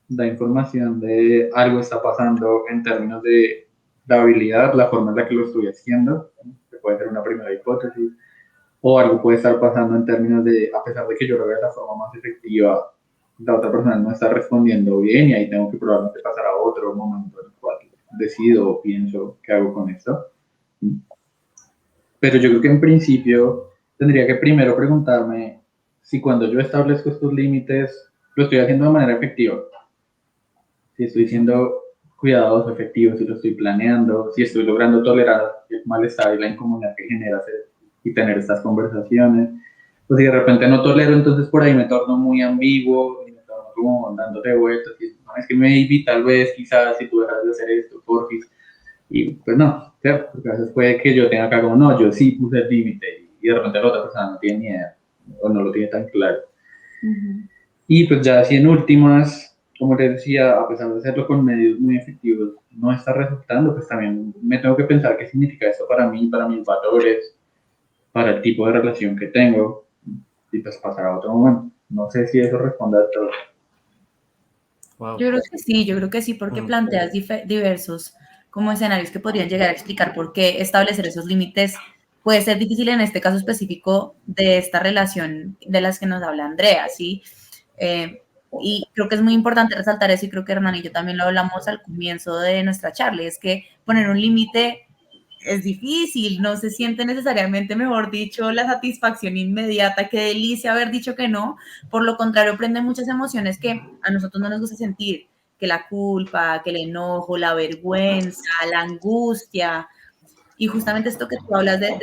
Da información de algo está pasando en términos de la habilidad, la forma en la que lo estoy haciendo, que puede ser una primera hipótesis, o algo puede estar pasando en términos de, a pesar de que yo lo vea de la forma más efectiva, la otra persona no está respondiendo bien y ahí tengo que probablemente pasar a otro momento en el cual decido o pienso qué hago con esto. Pero yo creo que en principio tendría que primero preguntarme si cuando yo establezco estos límites lo estoy haciendo de manera efectiva, si estoy siendo cuidadoso, efectivo, si lo estoy planeando, si estoy logrando tolerar el malestar y la incomodidad que genera hacer y tener estas conversaciones. Pues si de repente no tolero, entonces por ahí me torno muy ambiguo y me torno como dándote vueltas y no, es que maybe, tal vez, quizás, si tú dejas de hacer esto, porfis. Y pues no, ¿cierto? Porque a veces puede que yo tenga acá como, no, yo sí puse el límite y de repente la otra persona no tiene ni idea o no lo tiene tan claro. Y pues ya así en últimas, como les decía, a pesar de hacerlo con medios muy efectivos, no está resultando, pues también me tengo que pensar qué significa esto para mí, para mis valores, para el tipo de relación que tengo y pues pasar a otro momento. No sé si eso responde a todo. Wow. Yo creo que sí, porque planteas diversos como escenarios que podrían llegar a explicar por qué establecer esos límites puede ser difícil en este caso específico de esta relación de las que nos habla Andrea, ¿sí? Y creo que es muy importante resaltar eso y creo que Hernán y yo también lo hablamos al comienzo de nuestra charla, es que poner un límite es difícil, no se siente necesariamente, mejor dicho, la satisfacción inmediata, qué delicia haber dicho que no, por lo contrario, prende muchas emociones que a nosotros no nos gusta sentir, que la culpa, que el enojo, la vergüenza, la angustia, y justamente esto que tú hablas de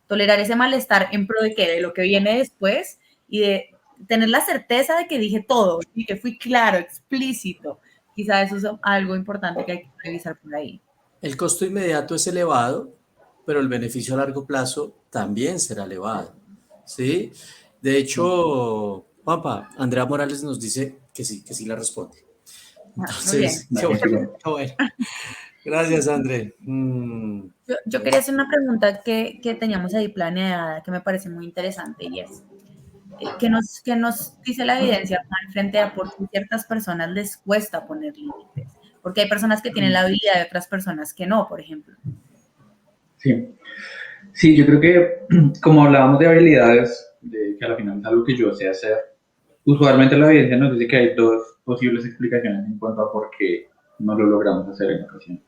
tolerar ese malestar en pro de qué, de lo que viene después y de tener la certeza de que dije todo y que fui claro, explícito, quizá eso es algo importante que hay que revisar por ahí. El costo inmediato es elevado, pero el beneficio a largo plazo también será elevado, ¿sí? De hecho, Juanpa, Andrea Morales nos dice que sí la responde. Muy bien. Entonces, qué bueno, qué bueno. Gracias, André. Yo quería hacer una pregunta que teníamos ahí planeada, que me parece muy interesante, y es, ¿qué nos dice la evidencia Juan, frente a por qué ciertas personas les cuesta poner límites? Porque hay personas que tienen la habilidad y otras personas que no, por ejemplo. Sí. Sí, yo creo que como hablábamos de habilidades, de que al final es algo que yo sé hacer, usualmente la evidencia nos dice que hay dos posibles explicaciones en cuanto a por qué no lo logramos hacer en ocasiones.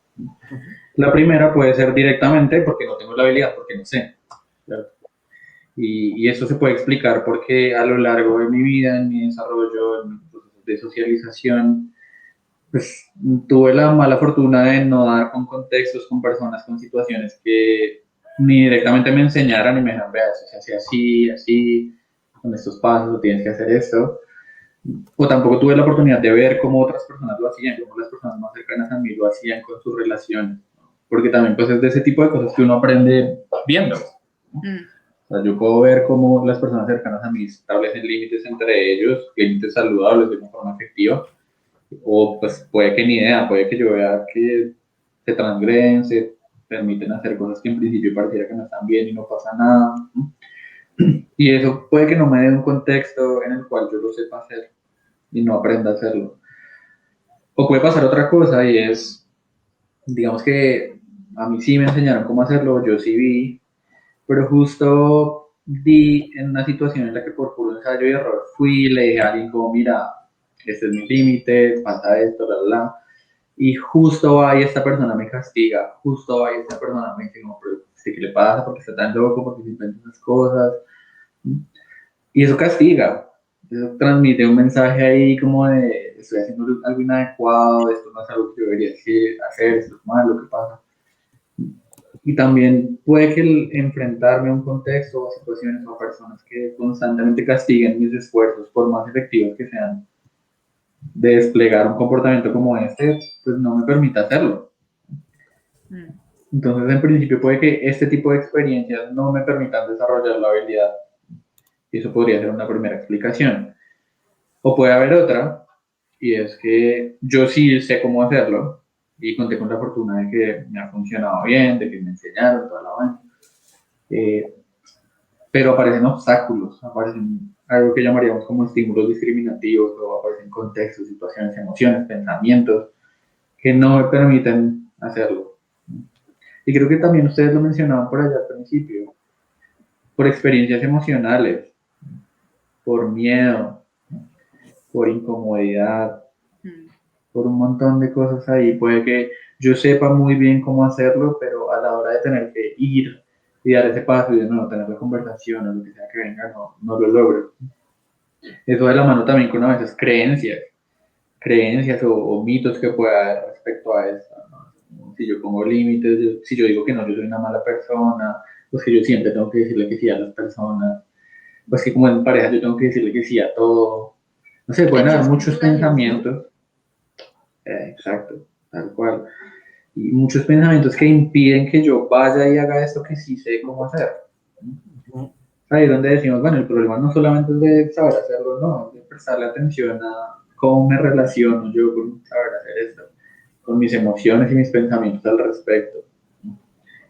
La primera puede ser directamente porque no tengo la habilidad, porque no sé. ¿Claro? Y eso se puede explicar porque a lo largo de mi vida, en mi desarrollo, en mi proceso de socialización, pues tuve la mala fortuna de no dar con contextos, con personas, con situaciones que ni directamente me enseñaran y me dijeran, vea, eso se hace así, así, con estos pasos, tienes que hacer esto. O tampoco tuve la oportunidad de ver cómo otras personas lo hacían, cómo las personas más cercanas a mí lo hacían con sus relaciones. Porque también pues es de ese tipo de cosas que uno aprende viendo. O sea, yo puedo ver cómo las personas cercanas a mí establecen límites entre ellos, límites saludables de una forma efectiva, o pues puede que ni idea, puede que yo vea que se transgreden, se permiten hacer cosas que en principio pareciera que no están bien y no pasa nada. Y eso puede que no me dé un contexto en el cual yo lo sepa hacer y no aprenda a hacerlo. O puede pasar otra cosa y es, digamos que a mí sí me enseñaron cómo hacerlo, yo sí vi, pero justo di en una situación en la que por puro ensayo y error fui y le dije a alguien como, mira, este es mi límite, pasa esto, la. Y justo ahí esta persona me castiga, justo ahí esta persona me dice, no, pero ¿qué le pasa? ¿Por qué está tan loco? ¿Por qué se inventa esas cosas? Y eso castiga, eso transmite un mensaje ahí como de, estoy haciendo algo inadecuado, esto no es algo que yo debería hacer, esto es malo, ¿qué pasa? Y también puede que el enfrentarme a un contexto o a situaciones o a personas que constantemente castiguen mis esfuerzos, por más efectivos que sean, de desplegar un comportamiento como este, pues no me permita hacerlo. Entonces, en principio, puede que este tipo de experiencias no me permitan desarrollar la habilidad. Y eso podría ser una primera explicación. O puede haber otra, y es que yo sí sé cómo hacerlo, y conté con la fortuna de que me ha funcionado bien, de que me enseñaron toda la vaina. Pero aparecen obstáculos, aparecen algo que llamaríamos como estímulos discriminativos, o aparecen contextos, situaciones, emociones, pensamientos que no me permiten hacerlo. Y creo que también ustedes lo mencionaban por allá al principio, por experiencias emocionales, por miedo, por incomodidad, por un montón de cosas ahí. Puede que yo sepa muy bien cómo hacerlo, pero a la hora de tener que ir y dar ese paso y de nuevo tener la conversación o lo que sea que venga, no lo logro. Eso de la mano también con a veces creencias o mitos que pueda haber respecto a esto, ¿no? Si yo pongo límites, si yo digo que no, yo soy una mala persona, pues que yo siempre tengo que decirle que sí a las personas, pues que como en pareja yo tengo que decirle que sí a todo. No sé, pueden haber muchos pensamientos, exacto, tal cual, y muchos pensamientos que impiden que yo vaya y haga esto que sí sé cómo hacer. Ahí es donde decimos, bueno, el problema no solamente es de saber hacerlo, no, es de prestarle atención a cómo me relaciono yo con saber hacer esto, con mis emociones y mis pensamientos al respecto,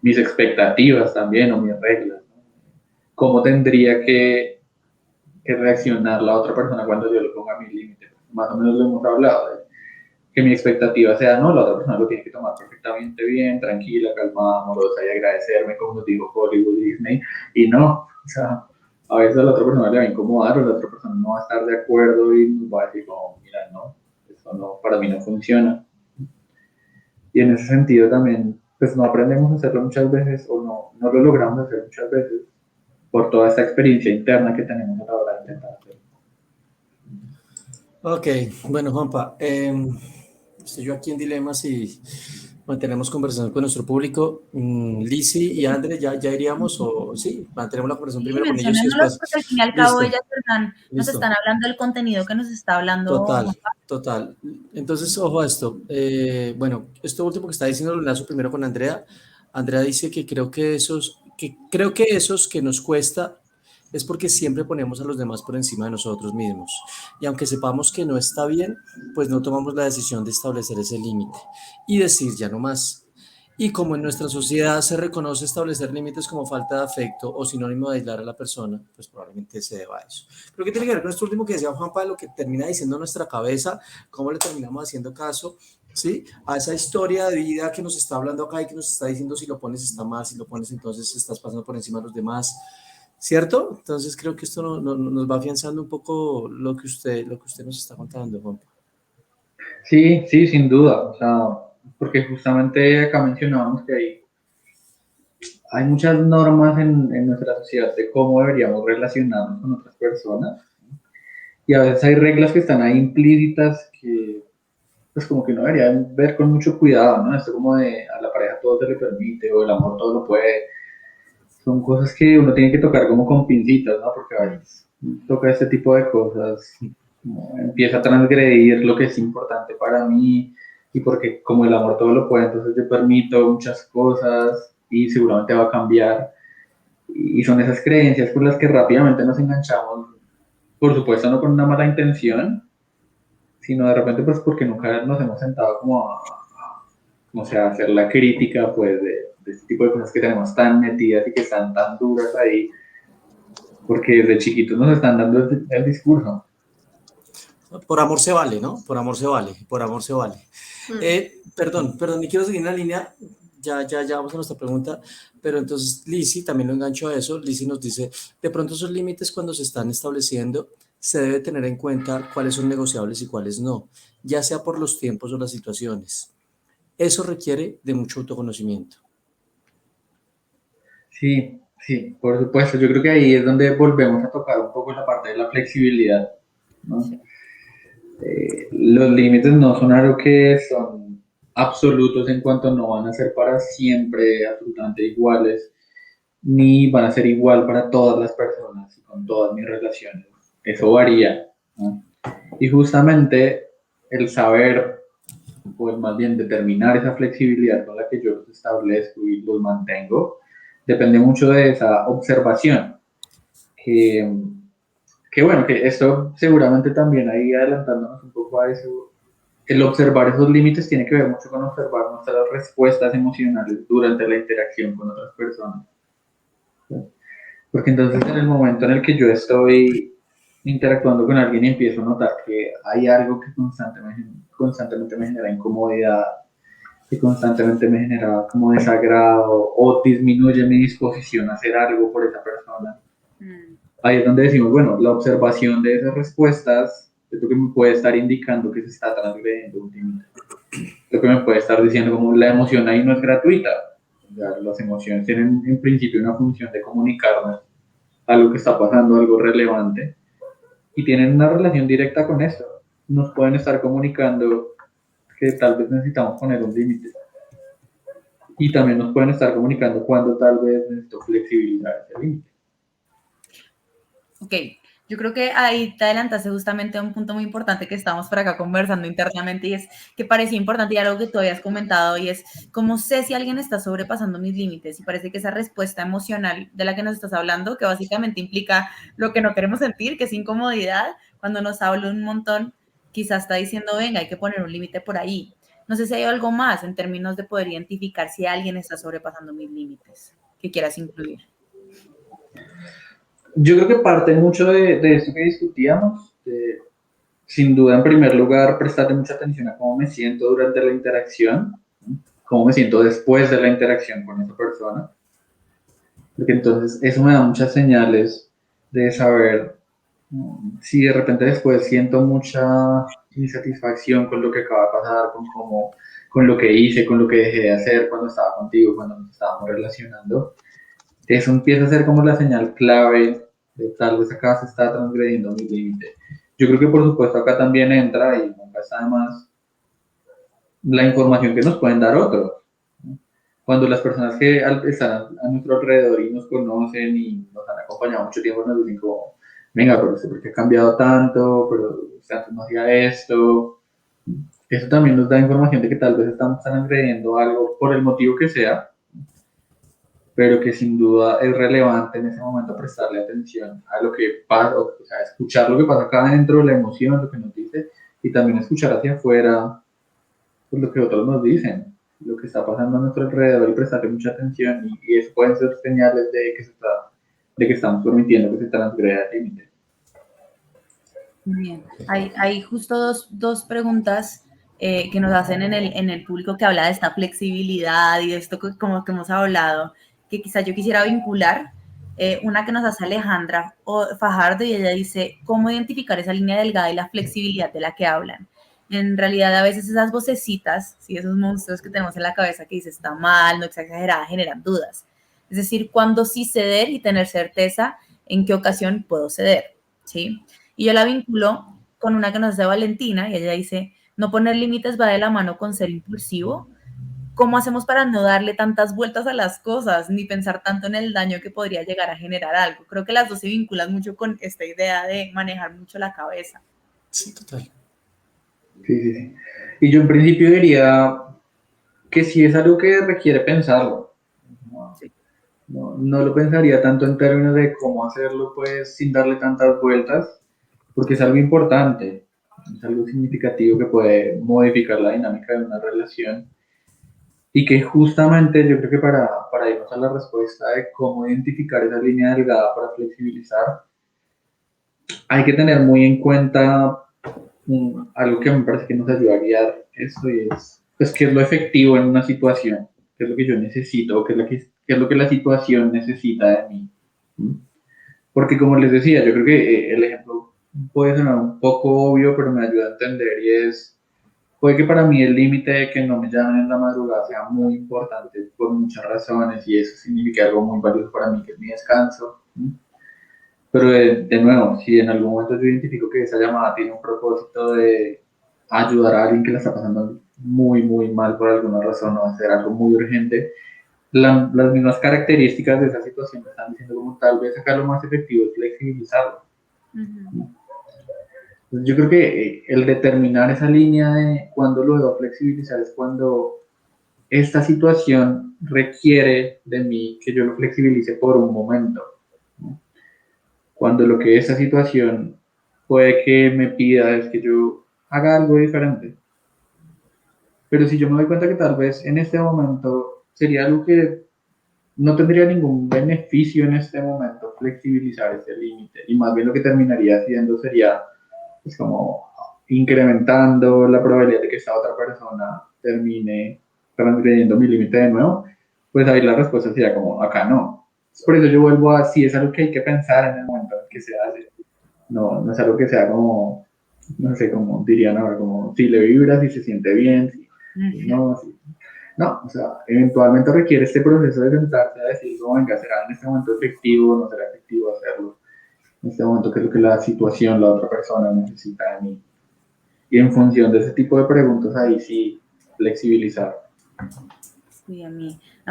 mis expectativas también o mis reglas, ¿no? Cómo tendría que que reaccionar la otra persona cuando yo le ponga mi límite. Más o menos lo hemos hablado, de que mi expectativa sea, no, la otra persona lo tiene que tomar perfectamente bien, tranquila, calmada, amorosa y agradecerme, como nos dijo Hollywood Disney, y no, o sea, a veces a la otra persona le va a incomodar o la otra persona no va a estar de acuerdo y nos va a decir, como, mira, no, eso no, para mí no funciona. Y en ese sentido también, pues no aprendemos a hacerlo muchas veces o no lo logramos hacer muchas veces por toda esta experiencia interna que tenemos a la hora de intentar hacerlo. Ok, bueno, Juanpa, estoy yo aquí en dilemas y mantenemos conversación con nuestro público. Lizzy y André, ¿ya iríamos o sí? Mantenemos la conversación Sí, primero con ellos y menciónenlos después. porque al fin y al cabo Listo, ellas nos listo. están hablando del contenido que nos está hablando. Total. Entonces, ojo a esto. Bueno, esto último que está diciendo lo enlazo primero con Andrea. Andrea dice que creo que esos que nos cuesta es porque siempre ponemos a los demás por encima de nosotros mismos. Y aunque sepamos que no está bien, pues no tomamos la decisión de establecer ese límite y decir ya no más. Y como en nuestra sociedad se reconoce establecer límites como falta de afecto o sinónimo de aislar a la persona, pues probablemente se deba a eso. Pero ¿qué tiene que ver con esto último que decía Juanpa, de lo que termina diciendo nuestra cabeza, cómo le terminamos haciendo caso, ¿sí? A esa historia de vida que nos está hablando acá y que nos está diciendo si lo pones está mal, si lo pones entonces estás pasando por encima de los demás, ¿cierto? Entonces creo que esto nos va afianzando un poco lo que usted nos está contando, Juanpa. Sí, sí, sin duda, o sea, porque justamente acá mencionábamos que hay muchas normas en nuestra sociedad de cómo deberíamos relacionarnos con otras personas y a veces hay reglas que están ahí implícitas que pues como que no deberían ver con mucho cuidado, ¿no? Esto como de a la pareja todo se le permite o el amor todo lo puede, son cosas que uno tiene que tocar como con pincitas, ¿no? Porque a veces toca este tipo de cosas, como empieza a transgredir lo que es importante para mí y porque como el amor todo lo puede, entonces yo permito muchas cosas y seguramente va a cambiar. Y son esas creencias por las que rápidamente nos enganchamos, por supuesto no con una mala intención, sino de repente pues porque nunca nos hemos sentado como o sea, hacer la crítica pues de este tipo de cosas que tenemos tan metidas y que están tan duras ahí, porque desde chiquitos nos están dando el discurso. Por amor se vale, ¿no? Por amor se vale, por amor se vale. Perdón, y quiero seguir en la línea, ya vamos a nuestra pregunta, pero entonces Lizzy también lo engancho a eso. Lizzy nos dice, de pronto esos límites cuando se están estableciendo, se debe tener en cuenta cuáles son negociables y cuáles no, ya sea por los tiempos o las situaciones. Eso requiere de mucho autoconocimiento. Sí, sí, por supuesto. Yo creo que ahí es donde volvemos a tocar un poco la parte de la flexibilidad, ¿no? Los límites no son algo que son absolutos en cuanto no van a ser para siempre absolutamente iguales, ni van a ser igual para todas las personas y con todas mis relaciones. Eso varía, ¿no? Y justamente el saber, pues más bien determinar esa flexibilidad con la que yo los establezco y los mantengo, depende mucho de esa observación. Que, que bueno, que esto seguramente también ahí adelantándonos un poco a eso, el observar esos límites tiene que ver mucho con observar nuestras respuestas emocionales durante la interacción con otras personas. Porque entonces en el momento en el que yo estoy interactuando con alguien y empiezo a notar que hay algo que constantemente me genera incomodidad, que constantemente me genera como desagrado o disminuye mi disposición a hacer algo por esa persona, ahí es donde decimos, bueno, la observación de esas respuestas es lo que me puede estar indicando que se está transgrediendo un límite. Lo que me puede estar diciendo como la emoción ahí no es gratuita. O sea, las emociones tienen en principio una función de comunicarnos algo que está pasando, algo relevante, y tienen una relación directa con esto. Nos pueden estar comunicando que tal vez necesitamos poner un límite. Y también nos pueden estar comunicando cuando tal vez necesito flexibilizar ese límite. Ok, yo creo que ahí te adelantaste justamente a un punto muy importante que estamos por acá conversando internamente y es que parecía importante y algo que tú habías comentado y es cómo sé si alguien está sobrepasando mis límites y parece que esa respuesta emocional de la que nos estás hablando, que básicamente implica lo que no queremos sentir, que es incomodidad, cuando nos habla un montón, quizás está diciendo, venga, hay que poner un límite por ahí. No sé si hay algo más en términos de poder identificar si alguien está sobrepasando mis límites que quieras incluir. Yo creo que parte mucho de esto que discutíamos, sin duda, en primer lugar, prestarle mucha atención a cómo me siento durante la interacción, ¿no? Cómo me siento después de la interacción con esa persona, porque entonces eso me da muchas señales de saber si de repente después siento mucha insatisfacción con lo que acaba de pasar, con lo que hice, con lo que dejé de hacer cuando estaba contigo, cuando nos estábamos relacionando. Eso empieza a ser como la señal clave de tal vez acá se está transgrediendo mi límite. Yo creo que por supuesto acá también entra y nunca está de más la información que nos pueden dar otros. ¿No? Cuando las personas que están a nuestro alrededor y nos conocen y nos han acompañado mucho tiempo nos dicen como, venga, pero usted por qué ha cambiado tanto, pero usted antes no hacía esto. Eso también nos da información de que tal vez estamos transgrediendo algo por el motivo que sea, pero que sin duda es relevante en ese momento prestarle atención a lo que pasa, o sea, escuchar lo que pasa acá adentro, la emoción, lo que nos dice, y también escuchar hacia afuera pues, lo que otros nos dicen, lo que está pasando a nuestro alrededor y prestarle mucha atención, y eso pueden ser señales de que estamos permitiendo que se transgreda el límite. Muy bien. Hay justo dos preguntas que nos hacen en el público que habla de esta flexibilidad y de esto como que hemos hablado, que quizá yo quisiera vincular. Una que nos hace Alejandra Fajardo y ella dice, ¿cómo identificar esa línea delgada y la flexibilidad de la que hablan? En realidad a veces esas vocecitas, ¿sí? Esos monstruos que tenemos en la cabeza que dice está mal, no exagerada, generan dudas. Es decir, cuándo sí ceder y tener certeza en qué ocasión puedo ceder, ¿sí? Y yo la vinculo con una que nos hace Valentina y ella dice, no poner límites va de la mano con ser impulsivo. ¿Cómo hacemos para no darle tantas vueltas a las cosas ni pensar tanto en el daño que podría llegar a generar algo? Creo que las dos se vinculan mucho con esta idea de manejar mucho la cabeza. Sí, total. Sí, sí, sí. Y yo en principio diría que sí es algo que requiere pensarlo. No, Sí. no lo pensaría tanto en términos de cómo hacerlo, pues, sin darle tantas vueltas, porque es algo importante, es algo significativo que puede modificar la dinámica de una relación y que justamente yo creo que para irnos a la respuesta de cómo identificar esa línea delgada para flexibilizar, hay que tener muy en cuenta algo que me parece que nos ayuda a guiar esto y es, pues, qué es lo efectivo en una situación, qué es lo que yo necesito, qué es lo que la situación necesita de mí. ¿Sí? Porque como les decía, yo creo que el ejemplo puede sonar un poco obvio, pero me ayuda a entender y es, puede que para mí el límite de que no me llamen en la madrugada sea muy importante por muchas razones y eso significa algo muy valioso para mí, que es mi descanso. ¿Sí? Pero de nuevo, si en algún momento yo identifico que esa llamada tiene un propósito de ayudar a alguien que la está pasando muy, muy mal por alguna razón o hacer algo muy urgente, las mismas características de esa situación me están diciendo como tal vez acá lo más efectivo es flexibilizarlo. Uh-huh. Entonces, yo creo que el determinar esa línea de cuándo lo debo flexibilizar es cuando esta situación requiere de mí que yo lo flexibilice por un momento. ¿No? Cuando lo que esa situación puede que me pida es que yo haga algo diferente. Pero si yo me doy cuenta que tal vez en este momento sería algo que no tendría ningún beneficio en este momento flexibilizar ese límite y más bien lo que terminaría haciendo sería pues como incrementando la probabilidad de que esta otra persona termine transgrediendo mi límite de nuevo, pues ahí la respuesta sería como acá no. Por eso yo vuelvo a si es algo que hay que pensar en el momento en que se hace. No es algo que sea como, no sé, como dirían ahora, como si le vibra, si se siente bien, si no, si, no, o sea, eventualmente requiere este proceso de sentarse a decir, no, venga, será en este momento efectivo, no será efectivo hacerlo, en este momento qué es lo que la situación, la otra persona necesita de mí. Y en función de ese tipo de preguntas, ahí sí, flexibilizar. Sí, a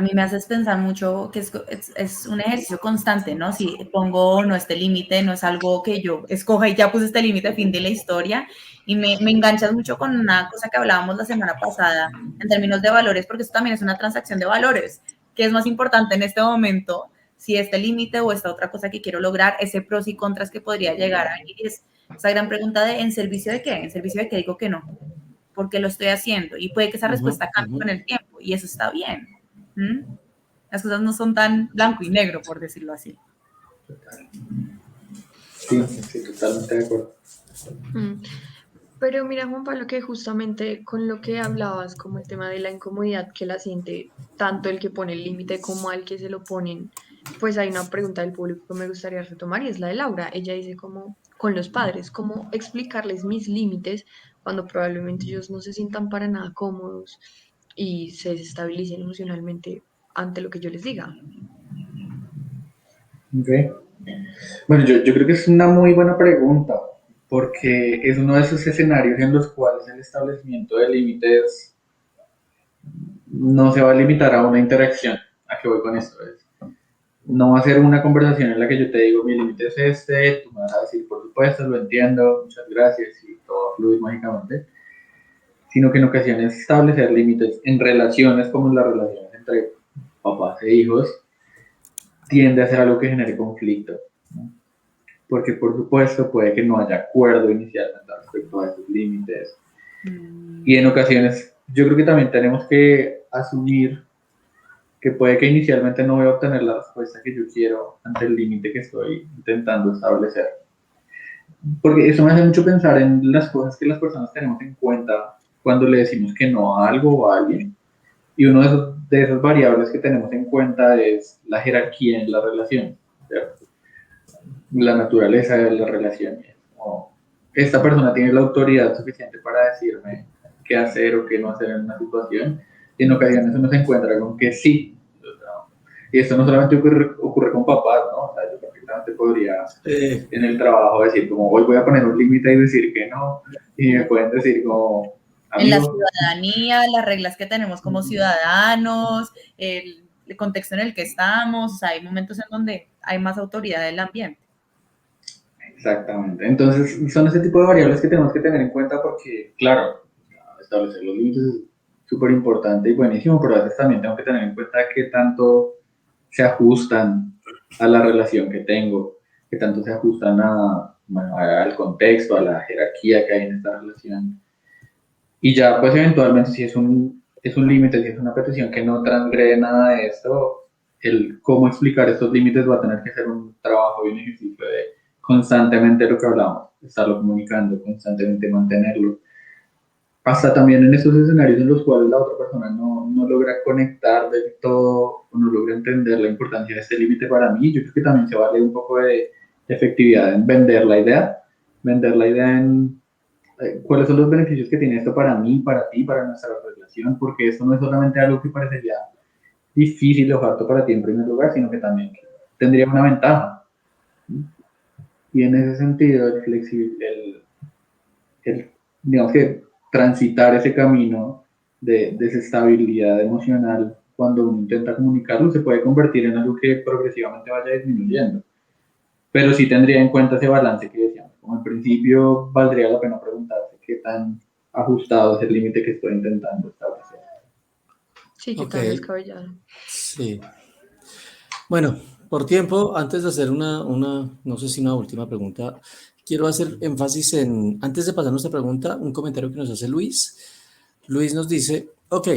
mí me haces pensar mucho que es un ejercicio constante, ¿no? Si pongo o no este límite, no es algo que yo escoja y ya puse este límite, fin de la historia. Y me enganchas mucho con una cosa que hablábamos la semana pasada en términos de valores, porque eso también es una transacción de valores. ¿Qué es más importante en este momento? Si este límite o esta otra cosa que quiero lograr, ese pros y contras que podría llegar a ir. Es esa gran pregunta de ¿en servicio de qué? ¿En servicio de qué digo que no? Porque lo estoy haciendo y puede que esa respuesta cambie con el tiempo y eso está bien. ¿Mm? Las cosas no son tan blanco y negro, por decirlo así. Sí, sí, totalmente de acuerdo. Mm. Pero mira, Juan Pablo, que justamente con lo que hablabas, como el tema de la incomodidad que la siente tanto el que pone el límite como al que se lo ponen, pues hay una pregunta del público que me gustaría retomar y es la de Laura. Ella dice como con los padres, cómo explicarles mis límites cuando probablemente ellos no se sientan para nada cómodos y se desestabilicen emocionalmente ante lo que yo les diga. Okay. Bueno, yo creo que es una muy buena pregunta, porque es uno de esos escenarios en los cuales el establecimiento de límites no se va a limitar a una interacción. ¿A qué voy con esto? No va a ser una conversación en la que yo te digo, mi límite es este, tú me vas a decir, por supuesto, lo entiendo, muchas gracias, y todo fluye mágicamente, sino que en ocasiones establecer límites en relaciones como en las relaciones entre papás e hijos tiende a ser algo que genere conflicto, ¿no? Porque por supuesto puede que no haya acuerdo inicialmente respecto a esos límites. Y en ocasiones yo creo que también tenemos que asumir que puede que inicialmente no voy a obtener la respuesta que yo quiero ante el límite que estoy intentando establecer. Porque eso me hace mucho pensar en las cosas que las personas tenemos en cuenta cuando le decimos que no a algo o a alguien. Y uno de esas variables que tenemos en cuenta es la jerarquía en la relación, ¿cierto? La naturaleza de la relación. Como esta persona tiene la autoridad suficiente para decirme qué hacer o qué no hacer en una situación. Y en ocasiones uno se encuentra con que sí. Y esto no solamente ocurre con papás, ¿no? O sea, yo perfectamente podría en el trabajo decir como hoy voy a poner un límite y decir que no. Y me pueden decir como, En la amigo, ciudadanía, las reglas que tenemos como ciudadanos, el contexto en el que estamos, o sea, hay momentos en donde hay más autoridad del ambiente. exactamente. Entonces, son ese tipo de variables que tenemos que tener en cuenta porque, claro, establecer los límites es súper importante y buenísimo, pero a veces también tengo que tener en cuenta qué tanto se ajustan a la relación que tengo, qué tanto se ajustan bueno, al contexto, a la jerarquía que hay en esta relación. Y ya, pues eventualmente, si es un límite, si es una petición que no transgrede nada de esto, el cómo explicar estos límites va a tener que ser un trabajo y un ejercicio de constantemente lo que hablamos, estarlo comunicando, constantemente mantenerlo. Hasta también en esos escenarios en los cuales la otra persona no logra conectar del todo o no logra entender la importancia de este límite para mí, yo creo que también se vale un poco de efectividad en vender la idea en cuáles son los beneficios que tiene esto para mí, para ti, para nuestra relación, porque esto no es solamente algo que parecería difícil o harto para ti en primer lugar, sino que también tendría una ventaja. Y en ese sentido, digamos que transitar ese camino de desestabilidad emocional cuando uno intenta comunicarlo se puede convertir en algo que progresivamente vaya disminuyendo. Pero sí tendría en cuenta ese balance que decíamos. Como en principio, valdría la pena preguntarse qué tan ajustado es el límite que estoy intentando establecer. Sí, qué Ok, tan descabellado. sí. Bueno, por tiempo, antes de hacer no sé si una última pregunta, quiero hacer énfasis antes de pasar nuestra pregunta, un comentario que nos hace Luis. Luis nos dice, ok,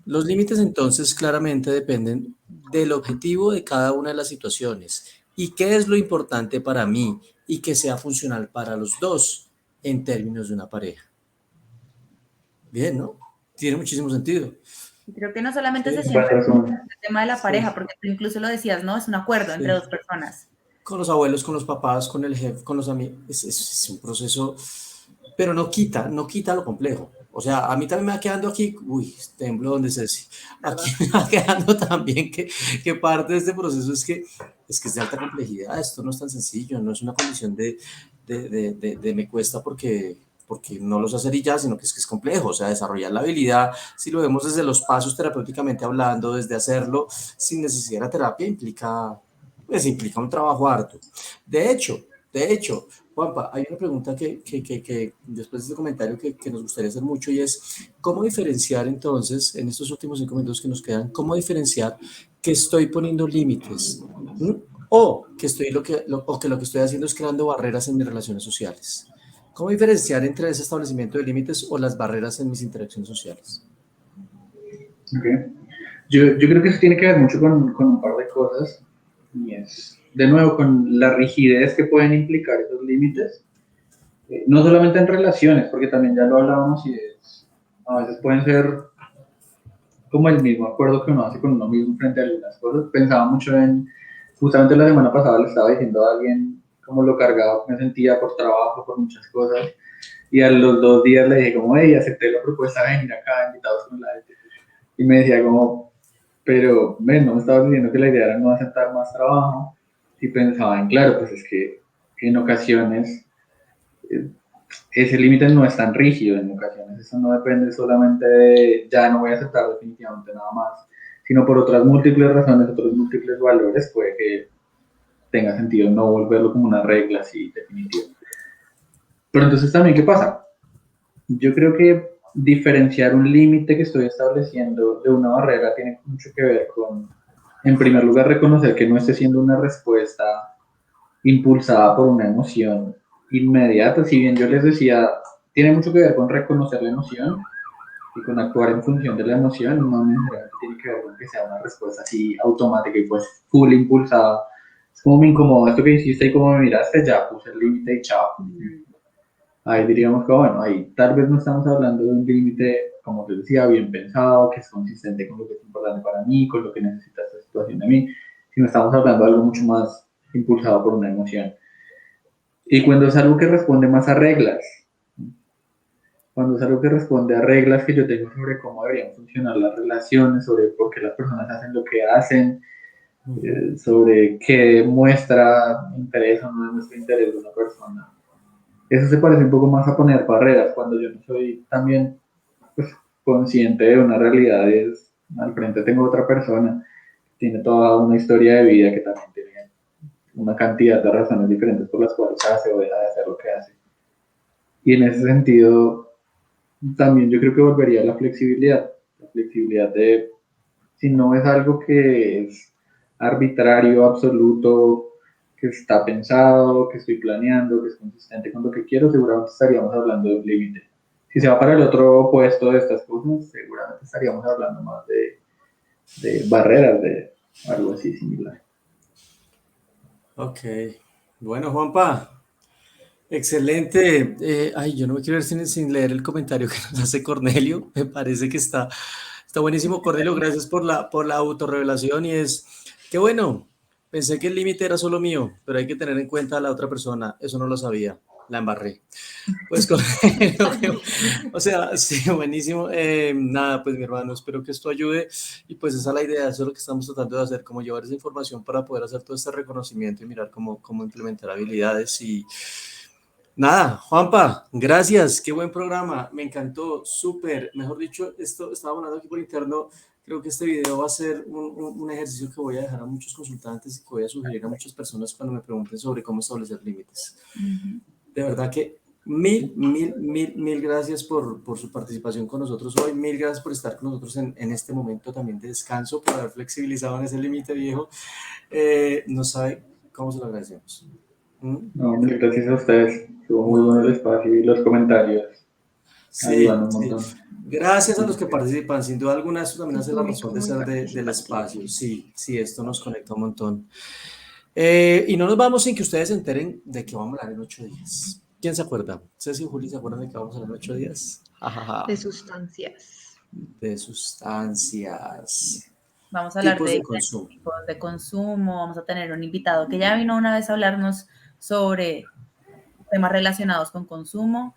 los límites entonces claramente dependen del objetivo de cada una de las situaciones y qué es lo importante para mí y que sea funcional para los dos en términos de una pareja. Bien, ¿no? Tiene muchísimo sentido. Y creo que no solamente se Sí, siente Razón. en el tema de la pareja, sí, porque tú incluso lo decías, ¿no? Es un acuerdo entre sí. dos personas. Con los abuelos, con los papás, con el jefe, con los amigos. Es un proceso, pero no quita lo complejo. O sea, a mí también me va quedando aquí, uy, temblo donde Ceci. Aquí me va quedando también que parte de este proceso es que es de alta complejidad. Esto no es tan sencillo, no es una condición de me cuesta porque no lo sé hacer y ya, sino que es complejo. O sea, desarrollar la habilidad, si lo vemos desde los pasos terapéuticamente hablando, desde hacerlo sin necesidad de la terapia, implica un trabajo harto. De hecho, Juanpa, hay una pregunta que después de este comentario que nos gustaría hacer mucho y es, ¿cómo diferenciar entonces, en estos últimos 5 minutos que nos quedan, cómo diferenciar que estoy poniendo límites? ¿Mm? O que lo que estoy haciendo es creando barreras en mis relaciones sociales. ¿Cómo diferenciar entre ese establecimiento de límites o las barreras en mis interacciones sociales? Okay. Yo creo que eso tiene que ver mucho con un par de cosas. y es, de nuevo, con la rigidez que pueden implicar esos límites, no solamente en relaciones, porque también ya lo hablábamos y a veces pueden ser como el mismo acuerdo que uno hace con uno mismo frente a algunas cosas. Pensaba mucho justamente la semana pasada le estaba diciendo a alguien cómo lo cargado me sentía por trabajo, por muchas cosas, y a los 2 días le dije como, hey, acepté la propuesta de venir acá, invitados con live, y me decía como, pero, ven, no me estabas diciendo que la idea era no aceptar más trabajo, y pensaba en, claro, pues es que en ocasiones ese límite no es tan rígido, en ocasiones eso no depende solamente de ya no voy a aceptar definitivamente nada más, sino por otras múltiples razones, otros múltiples valores, puede que tenga sentido no volverlo como una regla así definitiva. Pero entonces también, ¿qué pasa? Yo creo que diferenciar un límite que estoy estableciendo de una barrera tiene mucho que ver con, en primer lugar, reconocer que no esté siendo una respuesta impulsada por una emoción inmediata. Si bien yo les decía, tiene mucho que ver con reconocer la emoción y con actuar en función de la emoción, no necesariamente tiene que ver con que sea una respuesta así automática y pues full impulsada. Es como me incomodó esto que hiciste y como me miraste, ya puse el límite y chao. Ahí diríamos que, bueno, ahí tal vez no estamos hablando de un límite, como te decía, bien pensado, que es consistente con lo que es importante para mí, con lo que necesita esta situación de mí, sino estamos hablando de algo mucho más impulsado por una emoción. Y cuando es algo que responde más a reglas, cuando es algo que responde a reglas que yo tengo sobre cómo deberían funcionar las relaciones, sobre por qué las personas hacen lo que hacen, sobre qué muestra interés o no demuestra interés de una persona. Eso se parece un poco más a poner barreras cuando yo no soy también pues, consciente de una realidad. Es, al frente tengo otra persona, tiene toda una historia de vida que también tiene una cantidad de razones diferentes por las cuales hace o deja de hacer lo que hace. Y en ese sentido, también yo creo que volvería a la flexibilidad de, si no es algo que es arbitrario, absoluto, que está pensado, que estoy planeando, que es consistente con lo que quiero, seguramente estaríamos hablando de un límite. Si se va para el otro opuesto de estas cosas, seguramente estaríamos hablando más de barreras, de algo así similar. Ok, bueno, Juanpa, excelente. Ay, yo no me quiero ir sin leer el comentario que nos hace Cornelio. Me parece que está buenísimo, Cornelio. Gracias por la autorrevelación. Y es, qué bueno. Pensé que el límite era solo mío, pero hay que tener en cuenta a la otra persona. Eso no lo sabía. La embarré. Pues, o sea, sí, buenísimo. Nada, pues mi hermano, espero que esto ayude y pues esa es la idea, eso es lo que estamos tratando de hacer, como llevar esa información para poder hacer todo este reconocimiento y mirar cómo implementar habilidades y nada, Juanpa, gracias, qué buen programa, me encantó, súper, mejor dicho, esto estaba hablando aquí por interno, creo que este video va a ser un ejercicio que voy a dejar a muchos consultantes y que voy a sugerir a muchas personas cuando me pregunten sobre cómo establecer límites. De verdad que mil gracias por su participación con nosotros hoy, mil gracias por estar con nosotros en este momento también de descanso, por haber flexibilizado en ese límite viejo. No sabe cómo se lo agradecemos. No, muchas gracias a ustedes. Estuvo muy bueno el espacio y los comentarios ayudan un montón. Gracias a los que participan, sin duda alguna, eso también hace la Público razón de muy ser del participativo. espacio. Sí, esto nos conecta un montón. Y no nos vamos sin que ustedes se enteren de que vamos a hablar en 8 días. ¿Quién se acuerda? Ceci y Juli, ¿se acuerdan de que vamos a hablar en 8 días? De sustancias. De sustancias. Vamos a hablar Tipos de de consumo. tipos de consumo, vamos a tener un invitado que ya vino una vez a hablarnos sobre temas relacionados con consumo.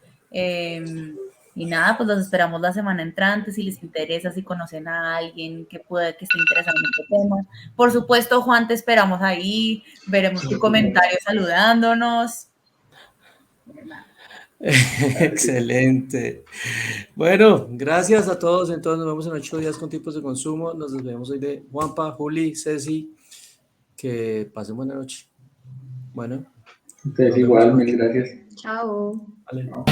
Y nada, pues los esperamos la semana entrante, si les interesa, si conocen a alguien que puede que esté interesado en este tema. Por supuesto, Juan, te esperamos ahí, veremos tu comentario saludándonos. Excelente. Bueno, gracias a todos. Entonces nos vemos en 8 días con tipos de consumo. Nos despedimos hoy de Juanpa, Juli, Ceci. Que pasen buena noche. Bueno. Ustedes igual, mil gracias. Chao. Vale. Chao.